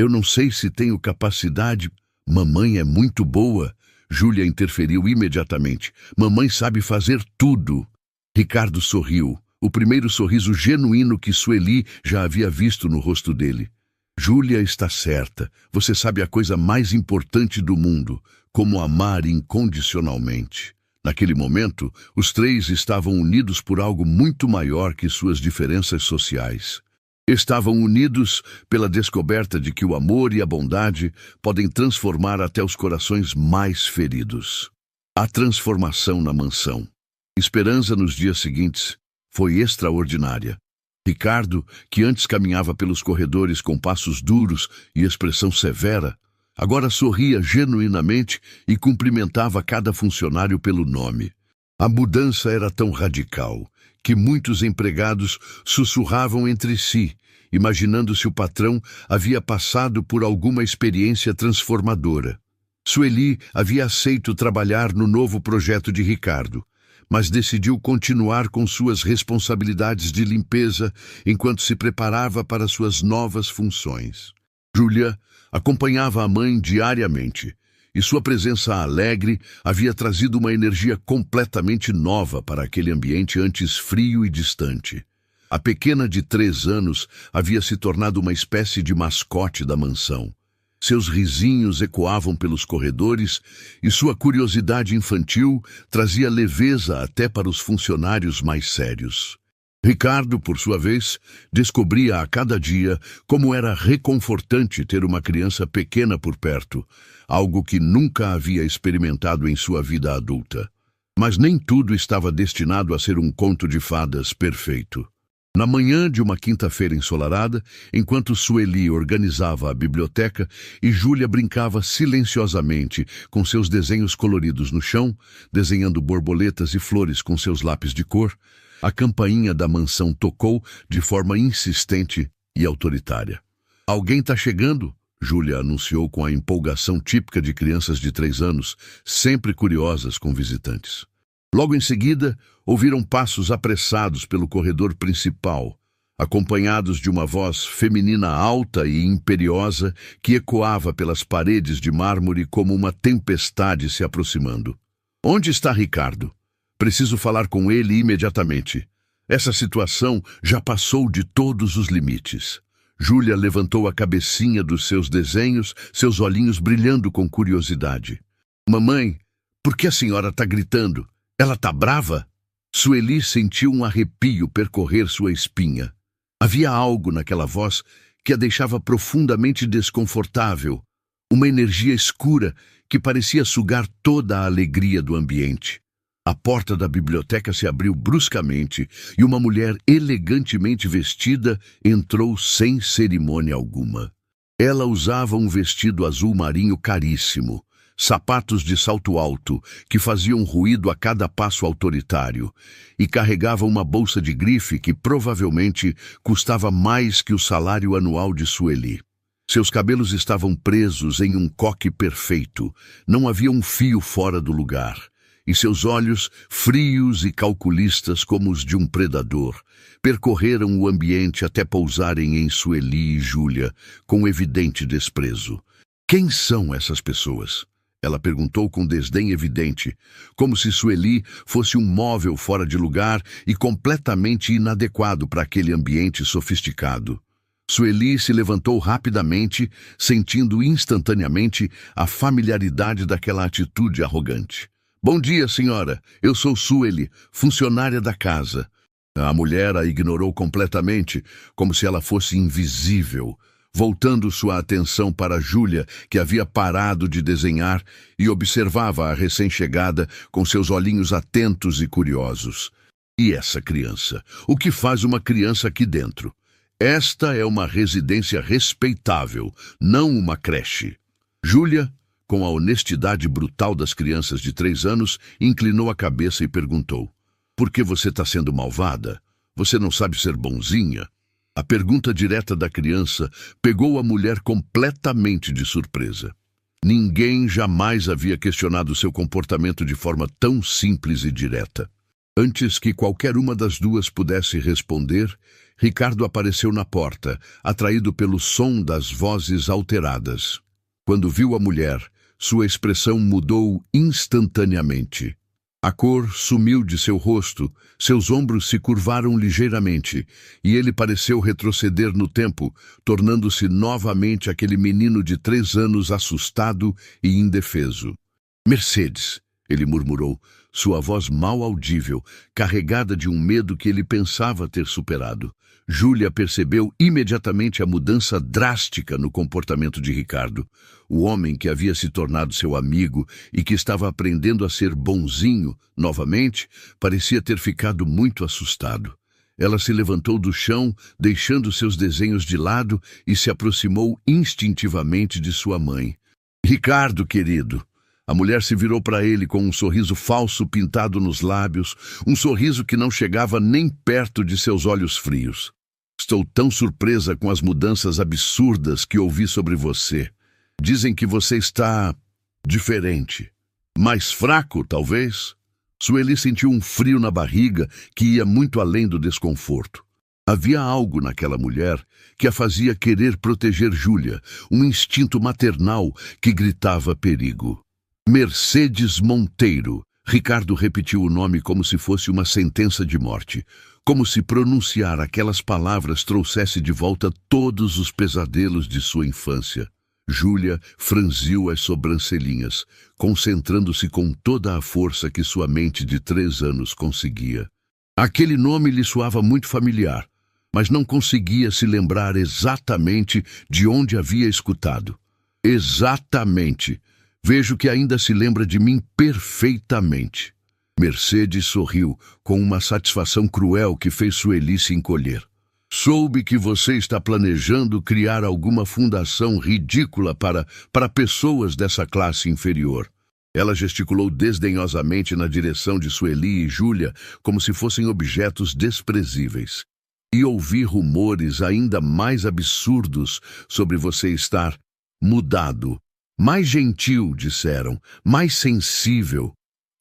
não sei se tenho capacidade. Mamãe é muito boa. Júlia interferiu imediatamente. Mamãe sabe fazer tudo. Ricardo sorriu, o primeiro sorriso genuíno que Sueli já havia visto no rosto dele. Júlia está certa. Você sabe a coisa mais importante do mundo, como amar incondicionalmente. Naquele momento, os três estavam unidos por algo muito maior que suas diferenças sociais. Estavam unidos pela descoberta de que o amor e a bondade podem transformar até os corações mais feridos. A transformação na mansão. Esperança nos dias seguintes foi extraordinária. Ricardo, que antes caminhava pelos corredores com passos duros e expressão severa, agora sorria genuinamente e cumprimentava cada funcionário pelo nome. A mudança era tão radical que muitos empregados sussurravam entre si, imaginando se o patrão havia passado por alguma experiência transformadora. Sueli havia aceito trabalhar no novo projeto de Ricardo, mas decidiu continuar com suas responsabilidades de limpeza enquanto se preparava para suas novas funções. Júlia acompanhava a mãe diariamente, e sua presença alegre havia trazido uma energia completamente nova para aquele ambiente antes frio e distante. A pequena de 3 anos havia se tornado uma espécie de mascote da mansão. Seus risinhos ecoavam pelos corredores e sua curiosidade infantil trazia leveza até para os funcionários mais sérios. Ricardo, por sua vez, descobria a cada dia como era reconfortante ter uma criança pequena por perto, algo que nunca havia experimentado em sua vida adulta. Mas nem tudo estava destinado a ser um conto de fadas perfeito. Na manhã de uma quinta-feira ensolarada, enquanto Sueli organizava a biblioteca e Júlia brincava silenciosamente com seus desenhos coloridos no chão, desenhando borboletas e flores com seus lápis de cor, a campainha da mansão tocou de forma insistente e autoritária. Alguém está chegando, Júlia anunciou com a empolgação típica de crianças de 3 anos, sempre curiosas com visitantes. Logo em seguida, ouviram passos apressados pelo corredor principal, acompanhados de uma voz feminina alta e imperiosa que ecoava pelas paredes de mármore como uma tempestade se aproximando. Onde está Ricardo? Preciso falar com ele imediatamente. Essa situação já passou de todos os limites. Júlia levantou a cabecinha dos seus desenhos, seus olhinhos brilhando com curiosidade. Mamãe, por que a senhora está gritando? Ela está brava? Sueli sentiu um arrepio percorrer sua espinha. Havia algo naquela voz que a deixava profundamente desconfortável, uma energia escura que parecia sugar toda a alegria do ambiente. A porta da biblioteca se abriu bruscamente e uma mulher elegantemente vestida entrou sem cerimônia alguma. Ela usava um vestido azul marinho caríssimo, sapatos de salto alto que faziam ruído a cada passo autoritário e carregava uma bolsa de grife que provavelmente custava mais que o salário anual de Sueli. Seus cabelos estavam presos em um coque perfeito, não havia um fio fora do lugar, e seus olhos, frios e calculistas como os de um predador, percorreram o ambiente até pousarem em Sueli e Júlia com evidente desprezo. Quem são essas pessoas? Ela perguntou com desdém evidente, como se Sueli fosse um móvel fora de lugar e completamente inadequado para aquele ambiente sofisticado. Sueli se levantou rapidamente, sentindo instantaneamente a familiaridade daquela atitude arrogante. Bom dia, senhora. Eu sou Sueli, funcionária da casa. A mulher a ignorou completamente, como se ela fosse invisível, voltando sua atenção para Júlia, que havia parado de desenhar e observava a recém-chegada com seus olhinhos atentos e curiosos. E essa criança? O que faz uma criança aqui dentro? Esta é uma residência respeitável, não uma creche. Júlia, com a honestidade brutal das crianças de 3 anos, inclinou a cabeça e perguntou: "Por que você está sendo malvada? Você não sabe ser bonzinha?" A pergunta direta da criança pegou a mulher completamente de surpresa. Ninguém jamais havia questionado seu comportamento de forma tão simples e direta. Antes que qualquer uma das duas pudesse responder, Ricardo apareceu na porta, atraído pelo som das vozes alteradas. Quando viu a mulher, sua expressão mudou instantaneamente. A cor sumiu de seu rosto, seus ombros se curvaram ligeiramente, e ele pareceu retroceder no tempo, tornando-se novamente aquele menino de 3 anos assustado e indefeso. "Mercedes", ele murmurou, sua voz mal audível, carregada de um medo que ele pensava ter superado. Júlia percebeu imediatamente a mudança drástica no comportamento de Ricardo. O homem que havia se tornado seu amigo e que estava aprendendo a ser bonzinho novamente, parecia ter ficado muito assustado. Ela se levantou do chão, deixando seus desenhos de lado, e se aproximou instintivamente de sua mãe. "Ricardo, querido." A mulher se virou para ele com um sorriso falso pintado nos lábios, um sorriso que não chegava nem perto de seus olhos frios. "Estou tão surpresa com as mudanças absurdas que ouvi sobre você. Dizem que você está diferente. Mais fraco, talvez?" Sueli sentiu um frio na barriga que ia muito além do desconforto. Havia algo naquela mulher que a fazia querer proteger Júlia, um instinto maternal que gritava perigo. "Mercedes Monteiro." Ricardo repetiu o nome como se fosse uma sentença de morte, como se pronunciar aquelas palavras trouxesse de volta todos os pesadelos de sua infância. Júlia franziu as sobrancelhinhas, concentrando-se com toda a força que sua mente de 3 anos conseguia. Aquele nome lhe soava muito familiar, mas não conseguia se lembrar exatamente de onde havia escutado. "Exatamente. Vejo que ainda se lembra de mim perfeitamente." Mercedes sorriu, com uma satisfação cruel que fez Sueli se encolher. "Soube que você está planejando criar alguma fundação ridícula para pessoas dessa classe inferior." Ela gesticulou desdenhosamente na direção de Sueli e Júlia, como se fossem objetos desprezíveis. "E ouvi rumores ainda mais absurdos sobre você estar mudado. Mais gentil, disseram, mais sensível."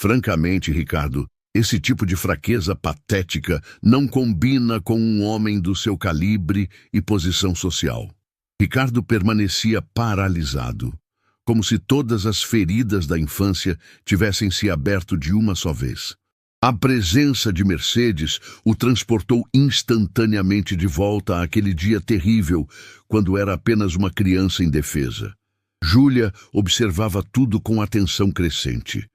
Francamente, Ricardo, esse tipo de fraqueza patética não combina com um homem do seu calibre e posição social. Ricardo permanecia paralisado, como se todas as feridas da infância tivessem se aberto de uma só vez. A presença de Mercedes o transportou instantaneamente de volta àquele dia terrível, quando era apenas uma criança indefesa. Júlia observava tudo com atenção crescente.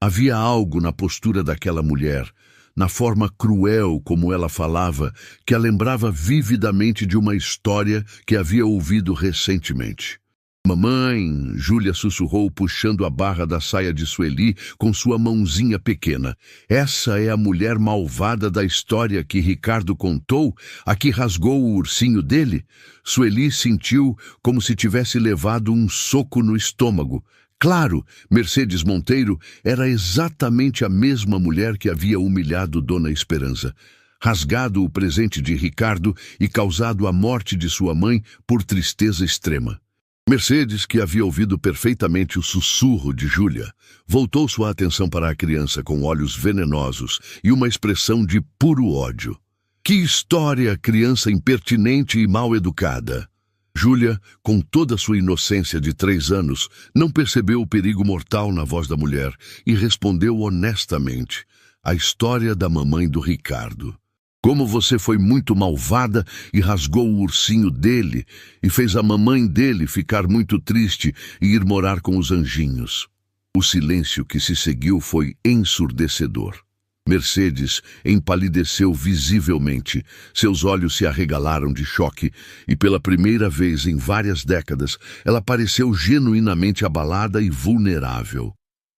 Havia algo na postura daquela mulher, na forma cruel como ela falava, que a lembrava vividamente de uma história que havia ouvido recentemente. "Mamãe", Júlia sussurrou, puxando a barra da saia de Sueli com sua mãozinha pequena. "Essa é a mulher malvada da história que Ricardo contou, a que rasgou o ursinho dele?" Sueli sentiu como se tivesse levado um soco no estômago. Claro, Mercedes Monteiro era exatamente a mesma mulher que havia humilhado Dona Esperança, rasgado o presente de Ricardo e causado a morte de sua mãe por tristeza extrema. Mercedes, que havia ouvido perfeitamente o sussurro de Júlia, voltou sua atenção para a criança com olhos venenosos e uma expressão de puro ódio. "Que história, criança impertinente e mal educada!" Júlia, com toda sua inocência de 3 anos, não percebeu o perigo mortal na voz da mulher e respondeu honestamente: "A história da mamãe do Ricardo. Como você foi muito malvada e rasgou o ursinho dele e fez a mamãe dele ficar muito triste e ir morar com os anjinhos." O silêncio que se seguiu foi ensurdecedor. Mercedes empalideceu visivelmente. Seus olhos se arregalaram de choque e, pela primeira vez em várias décadas, ela pareceu genuinamente abalada e vulnerável.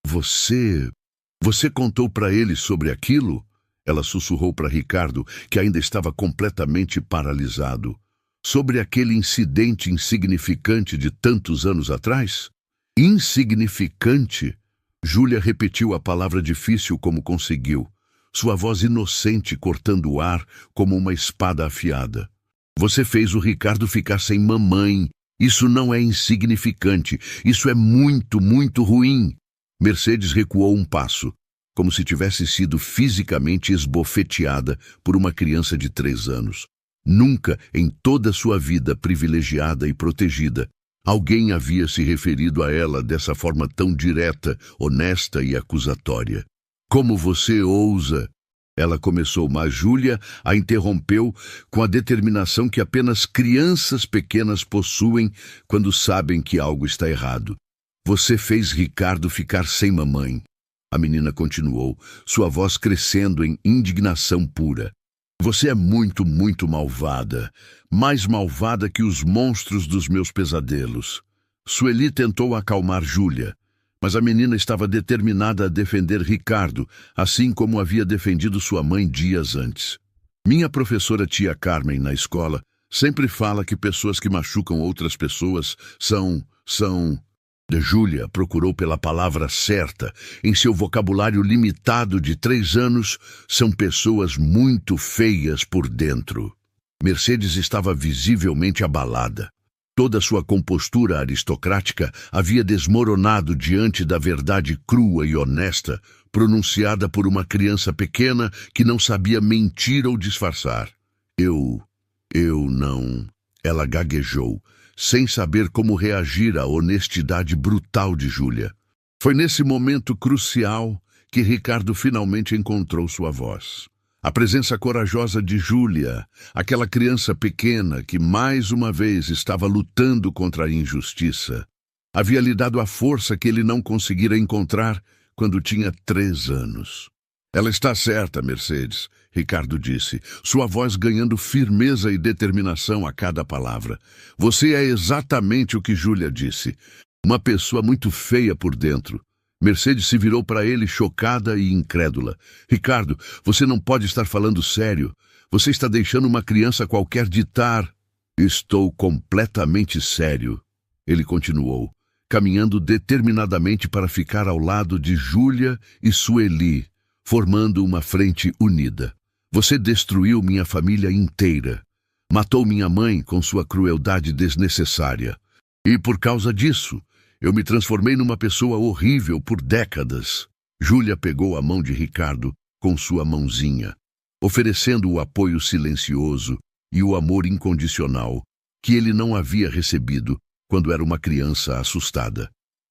Você contou para ele sobre aquilo? Ela sussurrou para Ricardo, que ainda estava completamente paralisado. Sobre aquele incidente insignificante de tantos anos atrás? Insignificante? Júlia repetiu a palavra difícil como conseguiu, sua voz inocente cortando o ar como uma espada afiada. Você fez o Ricardo ficar sem mamãe. Isso não é insignificante. Isso é muito, muito ruim. Mercedes recuou um passo, como se tivesse sido fisicamente esbofeteada por uma criança de 3 anos. Nunca, em toda sua vida privilegiada e protegida, alguém havia se referido a ela dessa forma tão direta, honesta e acusatória. Como você ousa? Ela começou, mas Júlia a interrompeu com a determinação que apenas crianças pequenas possuem quando sabem que algo está errado. Você fez Ricardo ficar sem mamãe. A menina continuou, sua voz crescendo em indignação pura. Você é muito, muito malvada. Mais malvada que os monstros dos meus pesadelos. Sueli tentou acalmar Júlia, mas a menina estava determinada a defender Ricardo, assim como havia defendido sua mãe dias antes. Minha professora tia Carmen, na escola, sempre fala que pessoas que machucam outras pessoas são... Júlia procurou pela palavra certa. Em seu vocabulário limitado de 3 anos, são pessoas muito feias por dentro. Mercedes estava visivelmente abalada. Toda sua compostura aristocrática havia desmoronado diante da verdade crua e honesta, pronunciada por uma criança pequena que não sabia mentir ou disfarçar. Eu não... Ela gaguejou, sem saber como reagir à honestidade brutal de Júlia. Foi nesse momento crucial que Ricardo finalmente encontrou sua voz. A presença corajosa de Júlia, aquela criança pequena que mais uma vez estava lutando contra a injustiça, havia lhe dado a força que ele não conseguira encontrar quando tinha 3 anos. Ela está certa, Mercedes, Ricardo disse, sua voz ganhando firmeza e determinação a cada palavra. Você é exatamente o que Júlia disse. Uma pessoa muito feia por dentro. Mercedes se virou para ele chocada e incrédula. Ricardo, você não pode estar falando sério. Você está deixando uma criança qualquer ditar. Estou completamente sério, ele continuou, caminhando determinadamente para ficar ao lado de Júlia e Sueli, formando uma frente unida. Você destruiu minha família inteira. Matou minha mãe com sua crueldade desnecessária. E por causa disso, eu me transformei numa pessoa horrível por décadas. Júlia pegou a mão de Ricardo com sua mãozinha, oferecendo o apoio silencioso e o amor incondicional que ele não havia recebido quando era uma criança assustada.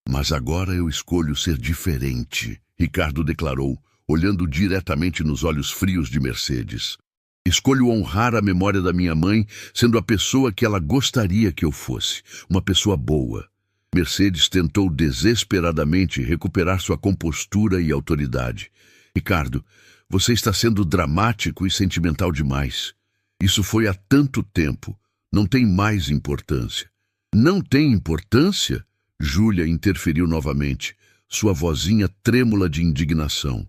Mas agora eu escolho ser diferente, Ricardo declarou, olhando diretamente nos olhos frios de Mercedes. Escolho honrar a memória da minha mãe, sendo a pessoa que ela gostaria que eu fosse, uma pessoa boa. Mercedes tentou desesperadamente recuperar sua compostura e autoridade. Ricardo, você está sendo dramático e sentimental demais. Isso foi há tanto tempo. Não tem mais importância. Não tem importância? Júlia interferiu novamente, sua vozinha trêmula de indignação.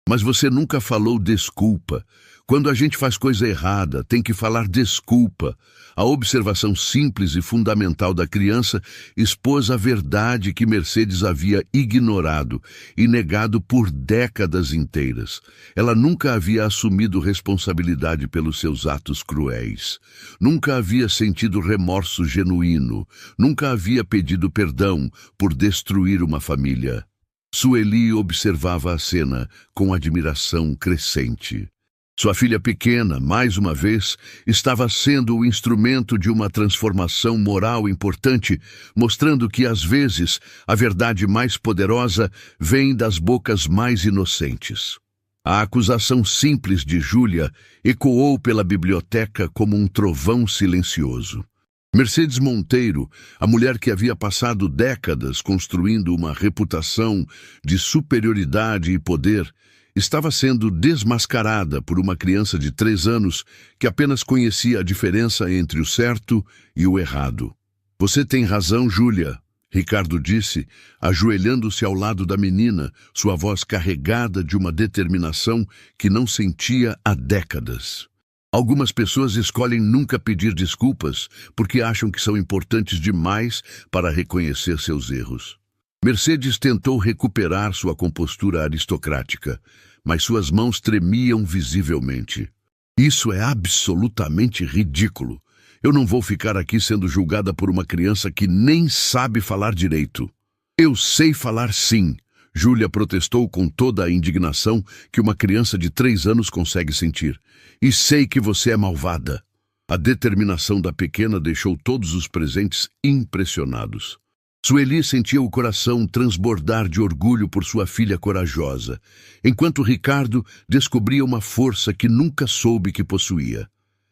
Mas você nunca falou desculpa. Quando a gente faz coisa errada, tem que falar desculpa. A observação simples e fundamental da criança expôs a verdade que Mercedes havia ignorado e negado por décadas inteiras. Ela nunca havia assumido responsabilidade pelos seus atos cruéis. Nunca havia sentido remorso genuíno. Nunca havia pedido perdão por destruir uma família. Sueli observava a cena com admiração crescente. Sua filha pequena, mais uma vez, estava sendo o instrumento de uma transformação moral importante, mostrando que, às vezes, a verdade mais poderosa vem das bocas mais inocentes. A acusação simples de Júlia ecoou pela biblioteca como um trovão silencioso. Mercedes Monteiro, a mulher que havia passado décadas construindo uma reputação de superioridade e poder, estava sendo desmascarada por uma criança de 3 anos que apenas conhecia a diferença entre o certo e o errado. Você tem razão, Júlia, Ricardo disse, ajoelhando-se ao lado da menina, sua voz carregada de uma determinação que não sentia há décadas. Algumas pessoas escolhem nunca pedir desculpas porque acham que são importantes demais para reconhecer seus erros. Mercedes tentou recuperar sua compostura aristocrática, mas suas mãos tremiam visivelmente. Isso é absolutamente ridículo. Eu não vou ficar aqui sendo julgada por uma criança que nem sabe falar direito. Eu sei falar sim, Júlia protestou com toda a indignação que uma criança de 3 anos consegue sentir. E sei que você é malvada. A determinação da pequena deixou todos os presentes impressionados. Sueli sentia o coração transbordar de orgulho por sua filha corajosa, enquanto Ricardo descobria uma força que nunca soube que possuía.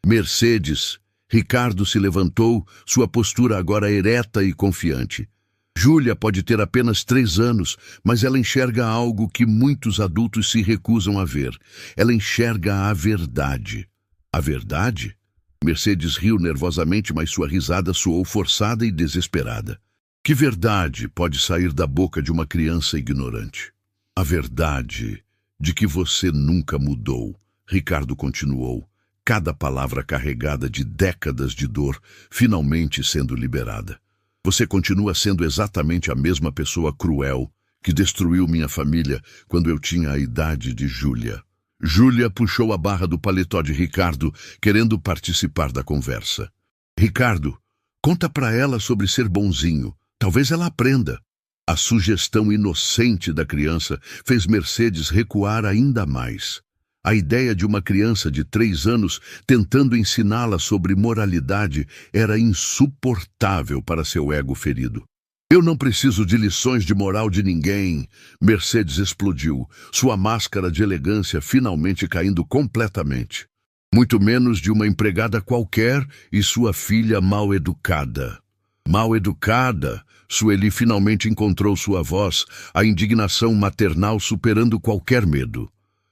Mercedes, Ricardo se levantou, sua postura agora ereta e confiante. Júlia pode ter apenas 3 anos, mas ela enxerga algo que muitos adultos se recusam a ver. Ela enxerga a verdade. A verdade? Mercedes riu nervosamente, mas sua risada soou forçada e desesperada. Que verdade pode sair da boca de uma criança ignorante? A verdade de que você nunca mudou, Ricardo continuou, cada palavra carregada de décadas de dor finalmente sendo liberada. Você continua sendo exatamente a mesma pessoa cruel que destruiu minha família quando eu tinha a idade de Júlia. Júlia puxou a barra do paletó de Ricardo, querendo participar da conversa. Ricardo, conta pra ela sobre ser bonzinho. Talvez ela aprenda. A sugestão inocente da criança fez Mercedes recuar ainda mais. A ideia de uma criança de 3 anos tentando ensiná-la sobre moralidade era insuportável para seu ego ferido. Eu não preciso de lições de moral de ninguém, Mercedes explodiu, sua máscara de elegância finalmente caindo completamente. Muito menos de uma empregada qualquer e sua filha mal educada. Mal educada, Sueli finalmente encontrou sua voz, a indignação maternal superando qualquer medo.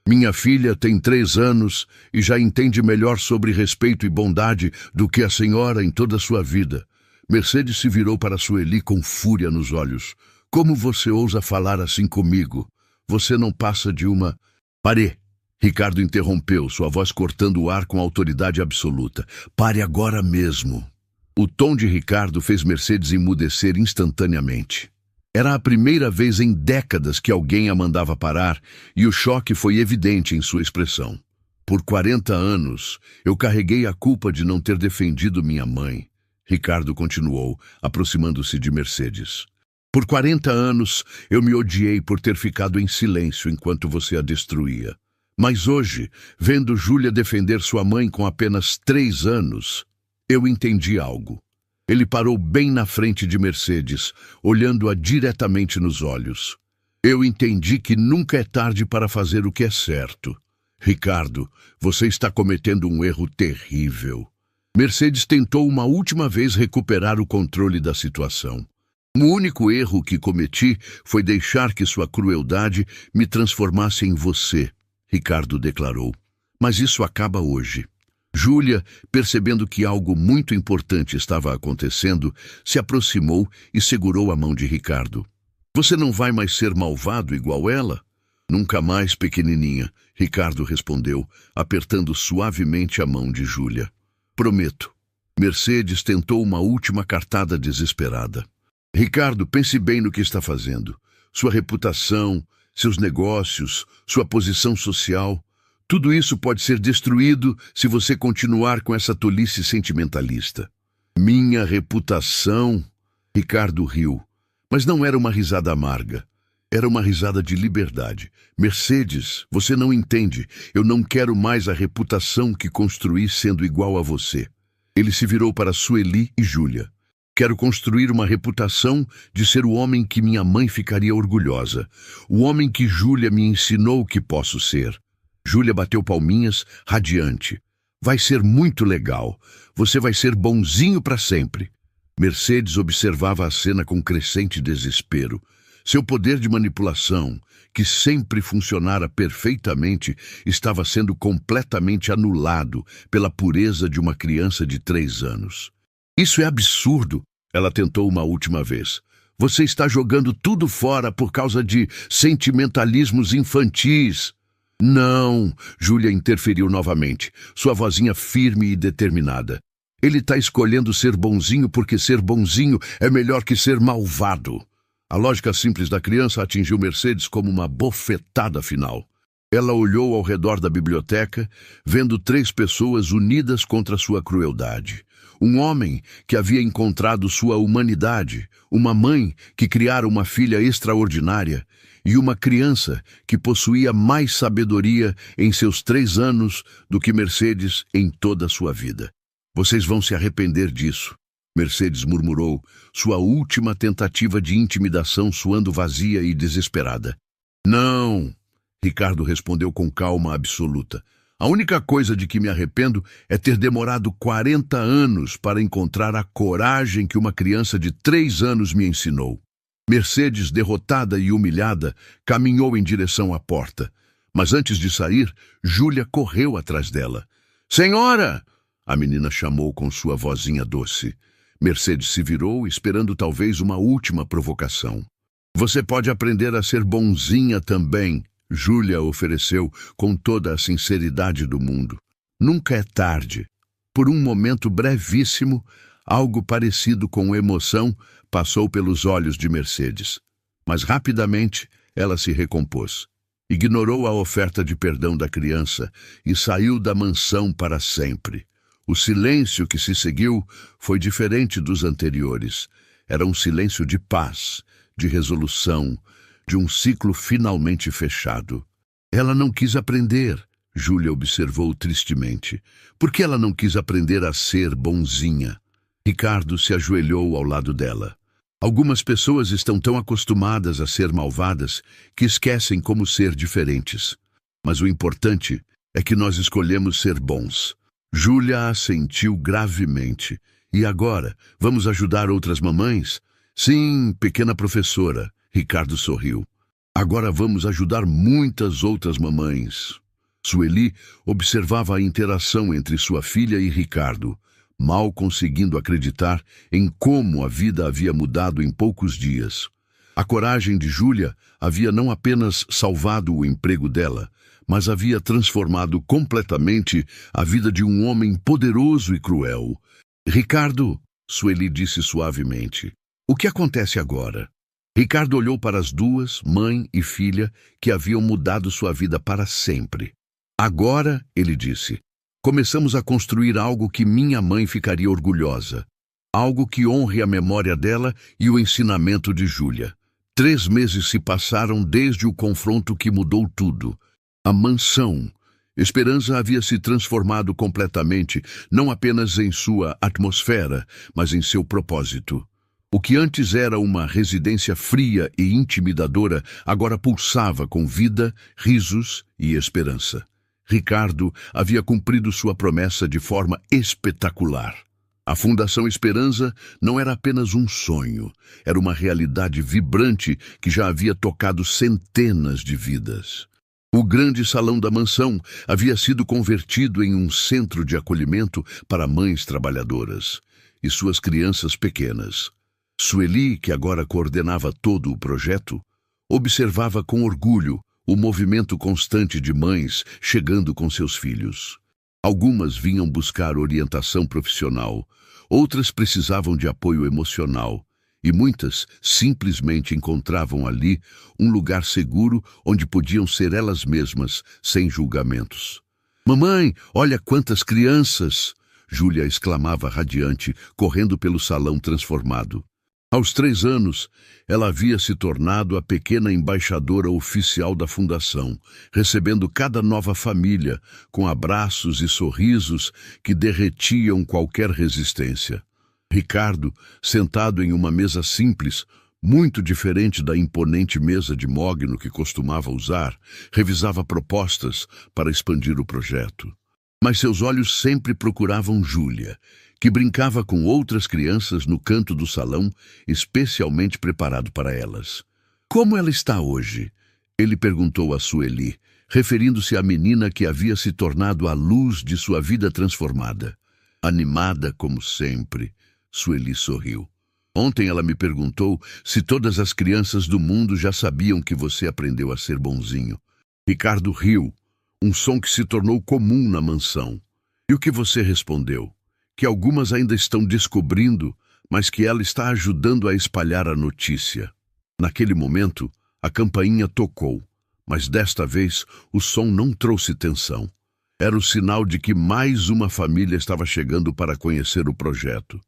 Minha filha tem 3 anos e já entende melhor sobre respeito e bondade do que a senhora em toda a sua vida. Mercedes se virou para Sueli com fúria nos olhos. Como você ousa falar assim comigo? Você não passa de uma... Pare! Ricardo interrompeu, sua voz cortando o ar com autoridade absoluta. Pare agora mesmo. O tom de Ricardo fez Mercedes emudecer instantaneamente. Era a primeira vez em décadas que alguém a mandava parar e o choque foi evidente em sua expressão. Por 40 anos, eu carreguei a culpa de não ter defendido minha mãe. Ricardo continuou, aproximando-se de Mercedes. Por 40 anos, eu me odiei por ter ficado em silêncio enquanto você a destruía. Mas hoje, vendo Júlia defender sua mãe com apenas 3 anos, eu entendi algo. Ele parou bem na frente de Mercedes, olhando-a diretamente nos olhos. Eu entendi que nunca é tarde para fazer o que é certo. Ricardo, você está cometendo um erro terrível. Mercedes tentou uma última vez recuperar o controle da situação. O único erro que cometi foi deixar que sua crueldade me transformasse em você, Ricardo declarou. Mas isso acaba hoje. Júlia, percebendo que algo muito importante estava acontecendo, se aproximou e segurou a mão de Ricardo. Você não vai mais ser malvado igual ela? Nunca mais, pequenininha, Ricardo respondeu, apertando suavemente a mão de Júlia. Prometo. Mercedes tentou uma última cartada desesperada. Ricardo, pense bem no que está fazendo. Sua reputação, seus negócios, sua posição social... Tudo isso pode ser destruído se você continuar com essa tolice sentimentalista. Minha reputação... Ricardo riu, mas não era uma risada amarga. Era uma risada de liberdade. Mercedes, você não entende. Eu não quero mais a reputação que construí sendo igual a você. Ele se virou para Sueli e Júlia. Quero construir uma reputação de ser o homem que minha mãe ficaria orgulhosa. O homem que Júlia me ensinou que posso ser. Júlia bateu palminhas, radiante. Vai ser muito legal. Você vai ser bonzinho para sempre. Mercedes observava a cena com crescente desespero. Seu poder de manipulação, que sempre funcionara perfeitamente, estava sendo completamente anulado pela pureza de uma criança de 3 anos. Isso é absurdo, ela tentou uma última vez. Você está jogando tudo fora por causa de sentimentalismos infantis. Não, Júlia interferiu novamente, sua vozinha firme e determinada. Ele está escolhendo ser bonzinho porque ser bonzinho é melhor que ser malvado. A lógica simples da criança atingiu Mercedes como uma bofetada final. Ela olhou ao redor da biblioteca, vendo 3 pessoas unidas contra sua crueldade. Um homem que havia encontrado sua humanidade, uma mãe que criara uma filha extraordinária e uma criança que possuía mais sabedoria em seus 3 anos do que Mercedes em toda a sua vida. Vocês vão se arrepender disso, Mercedes murmurou, sua última tentativa de intimidação soando vazia e desesperada. Não, Ricardo respondeu com calma absoluta. A única coisa de que me arrependo é ter demorado 40 anos para encontrar a coragem que uma criança de 3 anos me ensinou. Mercedes, derrotada e humilhada, caminhou em direção à porta. Mas antes de sair, Júlia correu atrás dela. Senhora! A menina chamou com sua vozinha doce. Mercedes se virou, esperando talvez uma última provocação. Você pode aprender a ser bonzinha também, Júlia ofereceu com toda a sinceridade do mundo. Nunca é tarde. Por um momento brevíssimo, algo parecido com emoção passou pelos olhos de Mercedes. Mas rapidamente ela se recompôs. Ignorou a oferta de perdão da criança e saiu da mansão para sempre. O silêncio que se seguiu foi diferente dos anteriores. Era um silêncio de paz, de resolução, de um ciclo finalmente fechado. Ela não quis aprender, Júlia observou tristemente. Por que ela não quis aprender a ser bonzinha? Ricardo se ajoelhou ao lado dela. Algumas pessoas estão tão acostumadas a ser malvadas que esquecem como ser diferentes. Mas o importante é que nós escolhemos ser bons. Júlia assentiu gravemente. E agora, vamos ajudar outras mamães? Sim, pequena professora, Ricardo sorriu. Agora vamos ajudar muitas outras mamães. Sueli observava a interação entre sua filha e Ricardo, mal conseguindo acreditar em como a vida havia mudado em poucos dias. A coragem de Júlia havia não apenas salvado o emprego dela, mas havia transformado completamente a vida de um homem poderoso e cruel. Ricardo, Sueli disse suavemente, o que acontece agora? Ricardo olhou para as duas, mãe e filha, que haviam mudado sua vida para sempre. Agora, ele disse, começamos a construir algo que minha mãe ficaria orgulhosa. Algo que honre a memória dela e o ensinamento de Júlia. 3 meses se passaram desde o confronto que mudou tudo. A mansão. Esperança havia se transformado completamente, não apenas em sua atmosfera, mas em seu propósito. O que antes era uma residência fria e intimidadora, agora pulsava com vida, risos e esperança. Ricardo havia cumprido sua promessa de forma espetacular. A Fundação Esperança não era apenas um sonho, era uma realidade vibrante que já havia tocado centenas de vidas. O grande salão da mansão havia sido convertido em um centro de acolhimento para mães trabalhadoras e suas crianças pequenas. Sueli, que agora coordenava todo o projeto, observava com orgulho o movimento constante de mães chegando com seus filhos. Algumas vinham buscar orientação profissional, outras precisavam de apoio emocional, e muitas simplesmente encontravam ali um lugar seguro onde podiam ser elas mesmas, sem julgamentos. Mamãe, olha quantas crianças! Júlia exclamava radiante, correndo pelo salão transformado. Aos 3 anos, ela havia se tornado a pequena embaixadora oficial da fundação, recebendo cada nova família com abraços e sorrisos que derretiam qualquer resistência. Ricardo, sentado em uma mesa simples, muito diferente da imponente mesa de mogno que costumava usar, revisava propostas para expandir o projeto. Mas seus olhos sempre procuravam Júlia, que brincava com outras crianças no canto do salão, especialmente preparado para elas. Como ela está hoje? Ele perguntou a Sueli, referindo-se à menina que havia se tornado a luz de sua vida transformada. Animada como sempre, Sueli sorriu. Ontem ela me perguntou se todas as crianças do mundo já sabiam que você aprendeu a ser bonzinho. Ricardo riu, um som que se tornou comum na mansão. E o que você respondeu? Que algumas ainda estão descobrindo, mas que ela está ajudando a espalhar a notícia. Naquele momento, a campainha tocou, mas desta vez o som não trouxe tensão. Era o sinal de que mais uma família estava chegando para conhecer o projeto.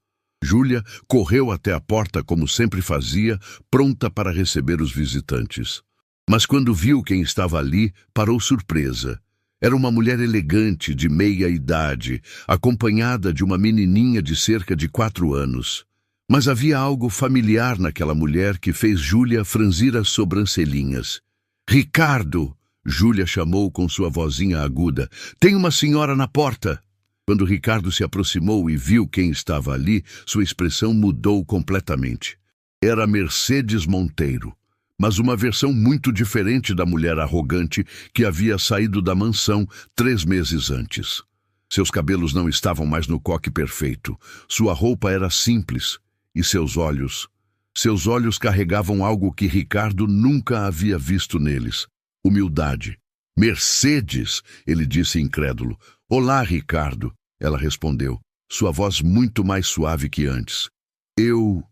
Júlia correu até a porta como sempre fazia, pronta para receber os visitantes. Mas quando viu quem estava ali, parou surpresa. Era uma mulher elegante, de meia idade, acompanhada de uma menininha de cerca de 4 anos. Mas havia algo familiar naquela mulher que fez Júlia franzir as sobrancelhinhas. «Ricardo!» Júlia chamou com sua vozinha aguda. «Tem uma senhora na porta!» Quando Ricardo se aproximou e viu quem estava ali, sua expressão mudou completamente. Era Mercedes Monteiro, mas uma versão muito diferente da mulher arrogante que havia saído da mansão 3 meses antes. Seus cabelos não estavam mais no coque perfeito. Sua roupa era simples. E seus olhos carregavam algo que Ricardo nunca havia visto neles. Humildade. «Mercedes!» ele disse incrédulo. «Olá, Ricardo!» ela respondeu, sua voz muito mais suave que antes. Eu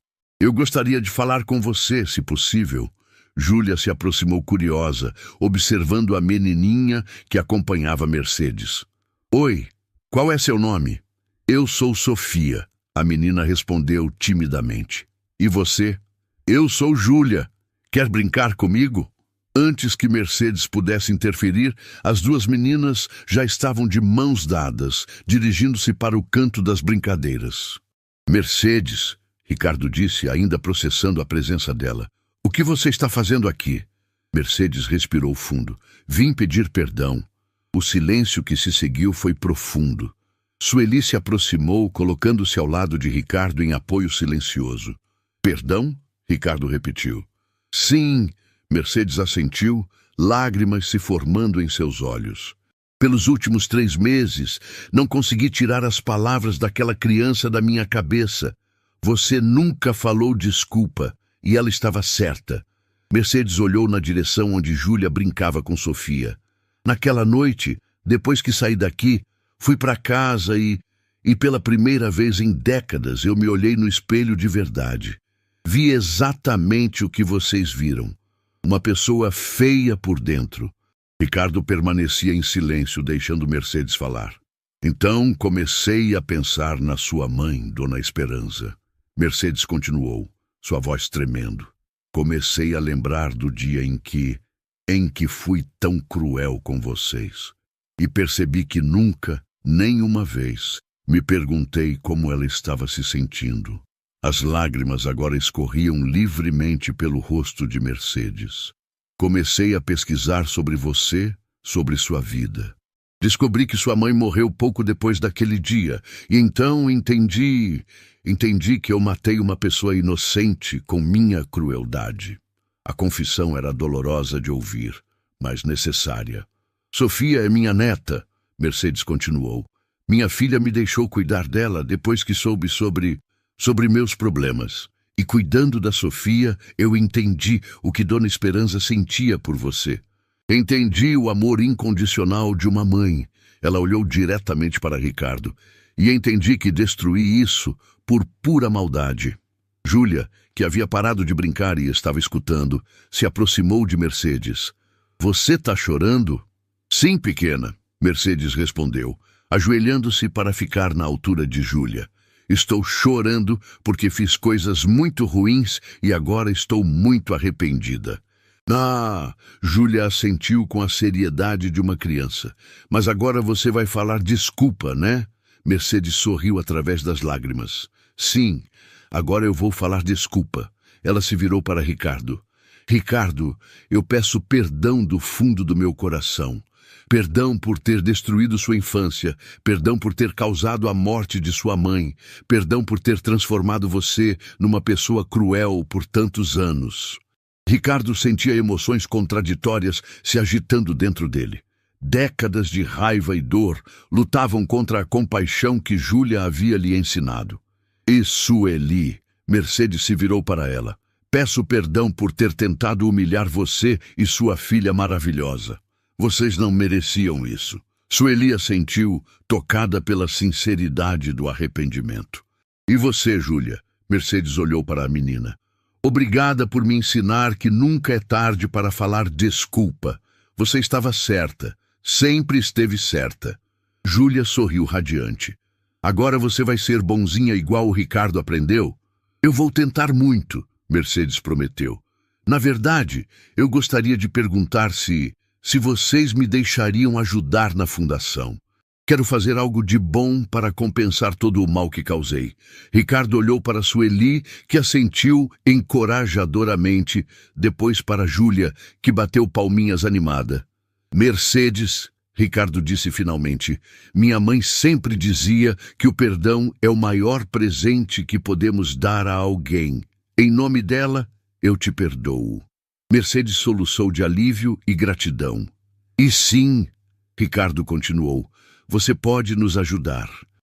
gostaria de falar com você, se possível». Júlia se aproximou curiosa, observando a menininha que acompanhava Mercedes. «Oi, qual é seu nome?» «Eu sou Sofia», a menina respondeu timidamente. «E você?» «Eu sou Júlia. Quer brincar comigo?» Antes que Mercedes pudesse interferir, as 2 meninas já estavam de mãos dadas, dirigindo-se para o canto das brincadeiras. «Mercedes», Ricardo disse, ainda processando a presença dela. «O que você está fazendo aqui?» Mercedes respirou fundo. «Vim pedir perdão». O silêncio que se seguiu foi profundo. Sueli se aproximou, colocando-se ao lado de Ricardo em apoio silencioso. «Perdão?» Ricardo repetiu. «Sim», Mercedes assentiu, lágrimas se formando em seus olhos. «Pelos últimos 3 meses, não consegui tirar as palavras daquela criança da minha cabeça. Você nunca falou desculpa, e ela estava certa». Mercedes olhou na direção onde Júlia brincava com Sofia. «Naquela noite, depois que saí daqui, fui para casa e pela primeira vez em décadas eu me olhei no espelho de verdade. Vi exatamente o que vocês viram. Uma pessoa feia por dentro». Ricardo permanecia em silêncio, deixando Mercedes falar. «Então comecei a pensar na sua mãe, Dona Esperança». Mercedes continuou, sua voz tremendo. «Comecei a lembrar do dia em que fui tão cruel com vocês. E percebi que nunca, nem uma vez, me perguntei como ela estava se sentindo». As lágrimas agora escorriam livremente pelo rosto de Mercedes. «Comecei a pesquisar sobre você, sobre sua vida. Descobri que sua mãe morreu pouco depois daquele dia, e então entendi que eu matei uma pessoa inocente com minha crueldade». A confissão era dolorosa de ouvir, mas necessária. «Sofia é minha neta», Mercedes continuou. «Minha filha me deixou cuidar dela depois que soube sobre meus problemas. E cuidando da Sofia, eu entendi o que Dona Esperança sentia por você. Entendi o amor incondicional de uma mãe». Ela olhou diretamente para Ricardo. «E entendi que destruí isso por pura maldade». Júlia, que havia parado de brincar e estava escutando, se aproximou de Mercedes. «Você está chorando?» «Sim, pequena», Mercedes respondeu, ajoelhando-se para ficar na altura de Júlia. «Estou chorando porque fiz coisas muito ruins e agora estou muito arrependida». «Ah!» Júlia assentiu com a seriedade de uma criança. «Mas agora você vai falar desculpa, né?» Mercedes sorriu através das lágrimas. «Sim, agora eu vou falar desculpa». Ela se virou para Ricardo. «Ricardo, eu peço perdão do fundo do meu coração. Perdão por ter destruído sua infância, perdão por ter causado a morte de sua mãe, perdão por ter transformado você numa pessoa cruel por tantos anos». Ricardo sentia emoções contraditórias se agitando dentro dele. Décadas de raiva e dor lutavam contra a compaixão que Júlia havia lhe ensinado. E Sueli, Mercedes se virou para ela. Peço perdão por ter tentado humilhar você e sua filha maravilhosa. Vocês não mereciam isso. Sueli assentiu, tocada pela sinceridade do arrependimento. E você, Júlia? Mercedes olhou para a menina. Obrigada por me ensinar que nunca é tarde para falar desculpa. Você estava certa. Sempre esteve certa. Júlia sorriu radiante. Agora você vai ser bonzinha igual o Ricardo aprendeu? Eu vou tentar muito, Mercedes prometeu. Na verdade, eu gostaria de perguntar se vocês me deixariam ajudar na fundação. Quero fazer algo de bom para compensar todo o mal que causei. Ricardo olhou para Sueli, que assentiu encorajadoramente, depois para Júlia, que bateu palminhas animada. Mercedes, Ricardo disse finalmente, minha mãe sempre dizia que o perdão é o maior presente que podemos dar a alguém. Em nome dela, eu te perdoo. Mercedes soluçou de alívio e gratidão. E sim, Ricardo continuou, você pode nos ajudar.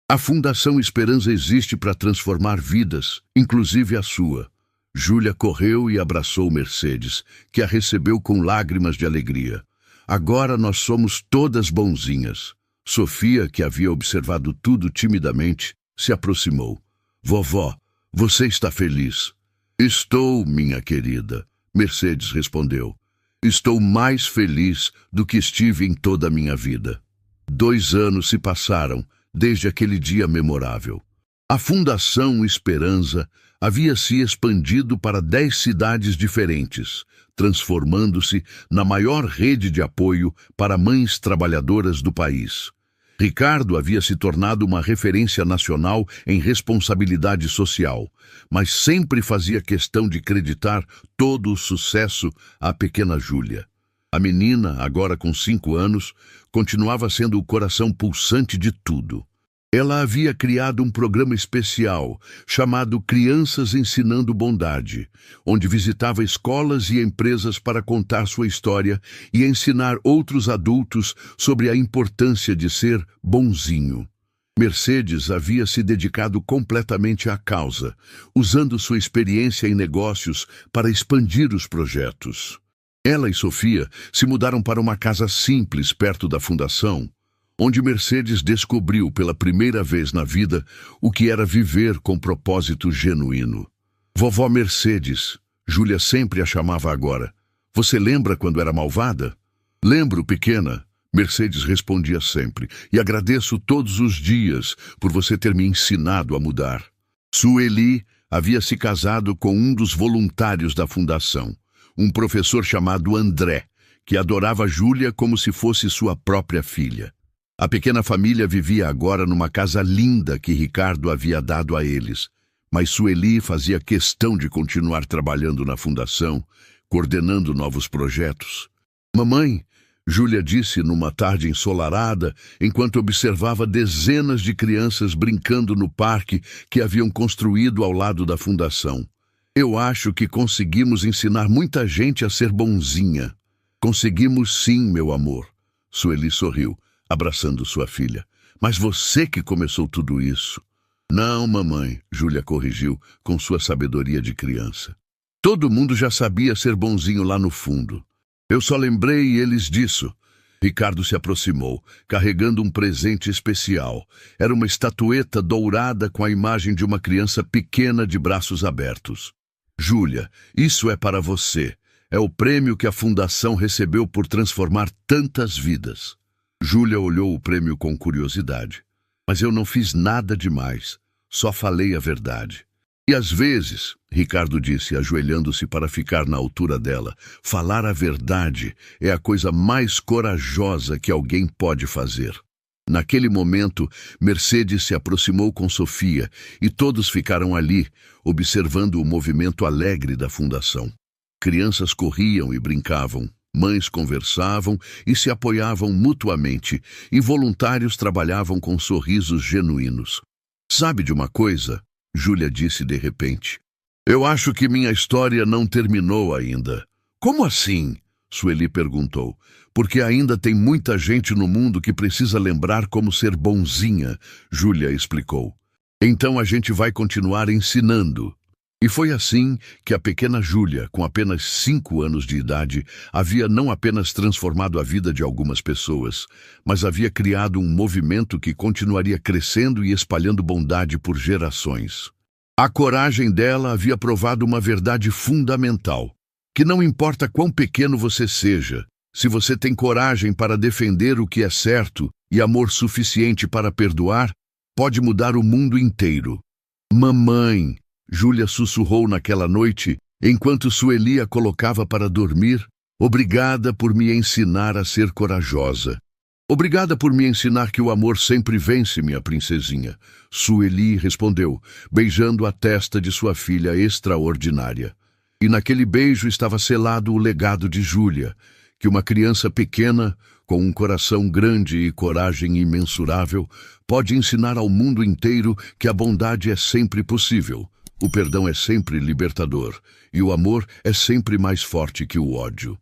A Fundação Esperança existe para transformar vidas, inclusive a sua. Júlia correu e abraçou Mercedes, que a recebeu com lágrimas de alegria. Agora nós somos todas bonzinhas. Sofia, que havia observado tudo timidamente, se aproximou. Vovó, você está feliz? Estou, minha querida, Mercedes respondeu. Estou mais feliz do que estive em toda a minha vida. 2 anos se passaram desde aquele dia memorável. A Fundação Esperança havia se expandido para 10 cidades diferentes, transformando-se na maior rede de apoio para mães trabalhadoras do país. Ricardo havia se tornado uma referência nacional em responsabilidade social, mas sempre fazia questão de creditar todo o sucesso à pequena Júlia. A menina, agora com 5 anos, continuava sendo o coração pulsante de tudo. Ela havia criado um programa especial chamado Crianças Ensinando Bondade, onde visitava escolas e empresas para contar sua história e ensinar outros adultos sobre a importância de ser bonzinho. Mercedes havia se dedicado completamente à causa, usando sua experiência em negócios para expandir os projetos. Ela e Sofia se mudaram para uma casa simples perto da fundação, onde Mercedes descobriu pela primeira vez na vida o que era viver com propósito genuíno. Vovó Mercedes, Júlia sempre a chamava agora. Você lembra quando era malvada? Lembro, pequena, Mercedes respondia sempre, e agradeço todos os dias por você ter me ensinado a mudar. Sueli havia se casado com um dos voluntários da fundação, um professor chamado André, que adorava Júlia como se fosse sua própria filha. A pequena família vivia agora numa casa linda que Ricardo havia dado a eles, mas Sueli fazia questão de continuar trabalhando na fundação, coordenando novos projetos. Mamãe, Júlia disse numa tarde ensolarada, enquanto observava dezenas de crianças brincando no parque que haviam construído ao lado da fundação. Eu acho que conseguimos ensinar muita gente a ser bonzinha. Conseguimos sim, meu amor. Sueli sorriu, abraçando sua filha. Mas você que começou tudo isso. Não, mamãe, Júlia corrigiu com sua sabedoria de criança. Todo mundo já sabia ser bonzinho lá no fundo. Eu só lembrei eles disso. Ricardo se aproximou, carregando um presente especial. Era uma estatueta dourada com a imagem de uma criança pequena de braços abertos. Júlia, isso é para você. É o prêmio que a Fundação recebeu por transformar tantas vidas. Júlia olhou o prêmio com curiosidade. Mas eu não fiz nada demais. Só falei a verdade. E às vezes, Ricardo disse, ajoelhando-se para ficar na altura dela, falar a verdade é a coisa mais corajosa que alguém pode fazer. Naquele momento, Mercedes se aproximou com Sofia e todos ficaram ali, observando o movimento alegre da fundação. Crianças corriam e brincavam, mães conversavam e se apoiavam mutuamente, e voluntários trabalhavam com sorrisos genuínos. Sabe de uma coisa? Júlia disse de repente. Eu acho que minha história não terminou ainda. Como assim? Sueli perguntou. Porque ainda tem muita gente no mundo que precisa lembrar como ser bonzinha, Júlia explicou. Então a gente vai continuar ensinando. E foi assim que a pequena Júlia, com apenas 5 anos de idade, havia não apenas transformado a vida de algumas pessoas, mas havia criado um movimento que continuaria crescendo e espalhando bondade por gerações. A coragem dela havia provado uma verdade fundamental, que não importa quão pequeno você seja, se você tem coragem para defender o que é certo e amor suficiente para perdoar, pode mudar o mundo inteiro. Mamãe, Júlia sussurrou naquela noite, enquanto Sueli a colocava para dormir, obrigada por me ensinar a ser corajosa. Obrigada por me ensinar que o amor sempre vence, minha princesinha. Sueli respondeu, beijando a testa de sua filha extraordinária. E naquele beijo estava selado o legado de Júlia, que uma criança pequena, com um coração grande e coragem imensurável, pode ensinar ao mundo inteiro que a bondade é sempre possível, o perdão é sempre libertador e o amor é sempre mais forte que o ódio.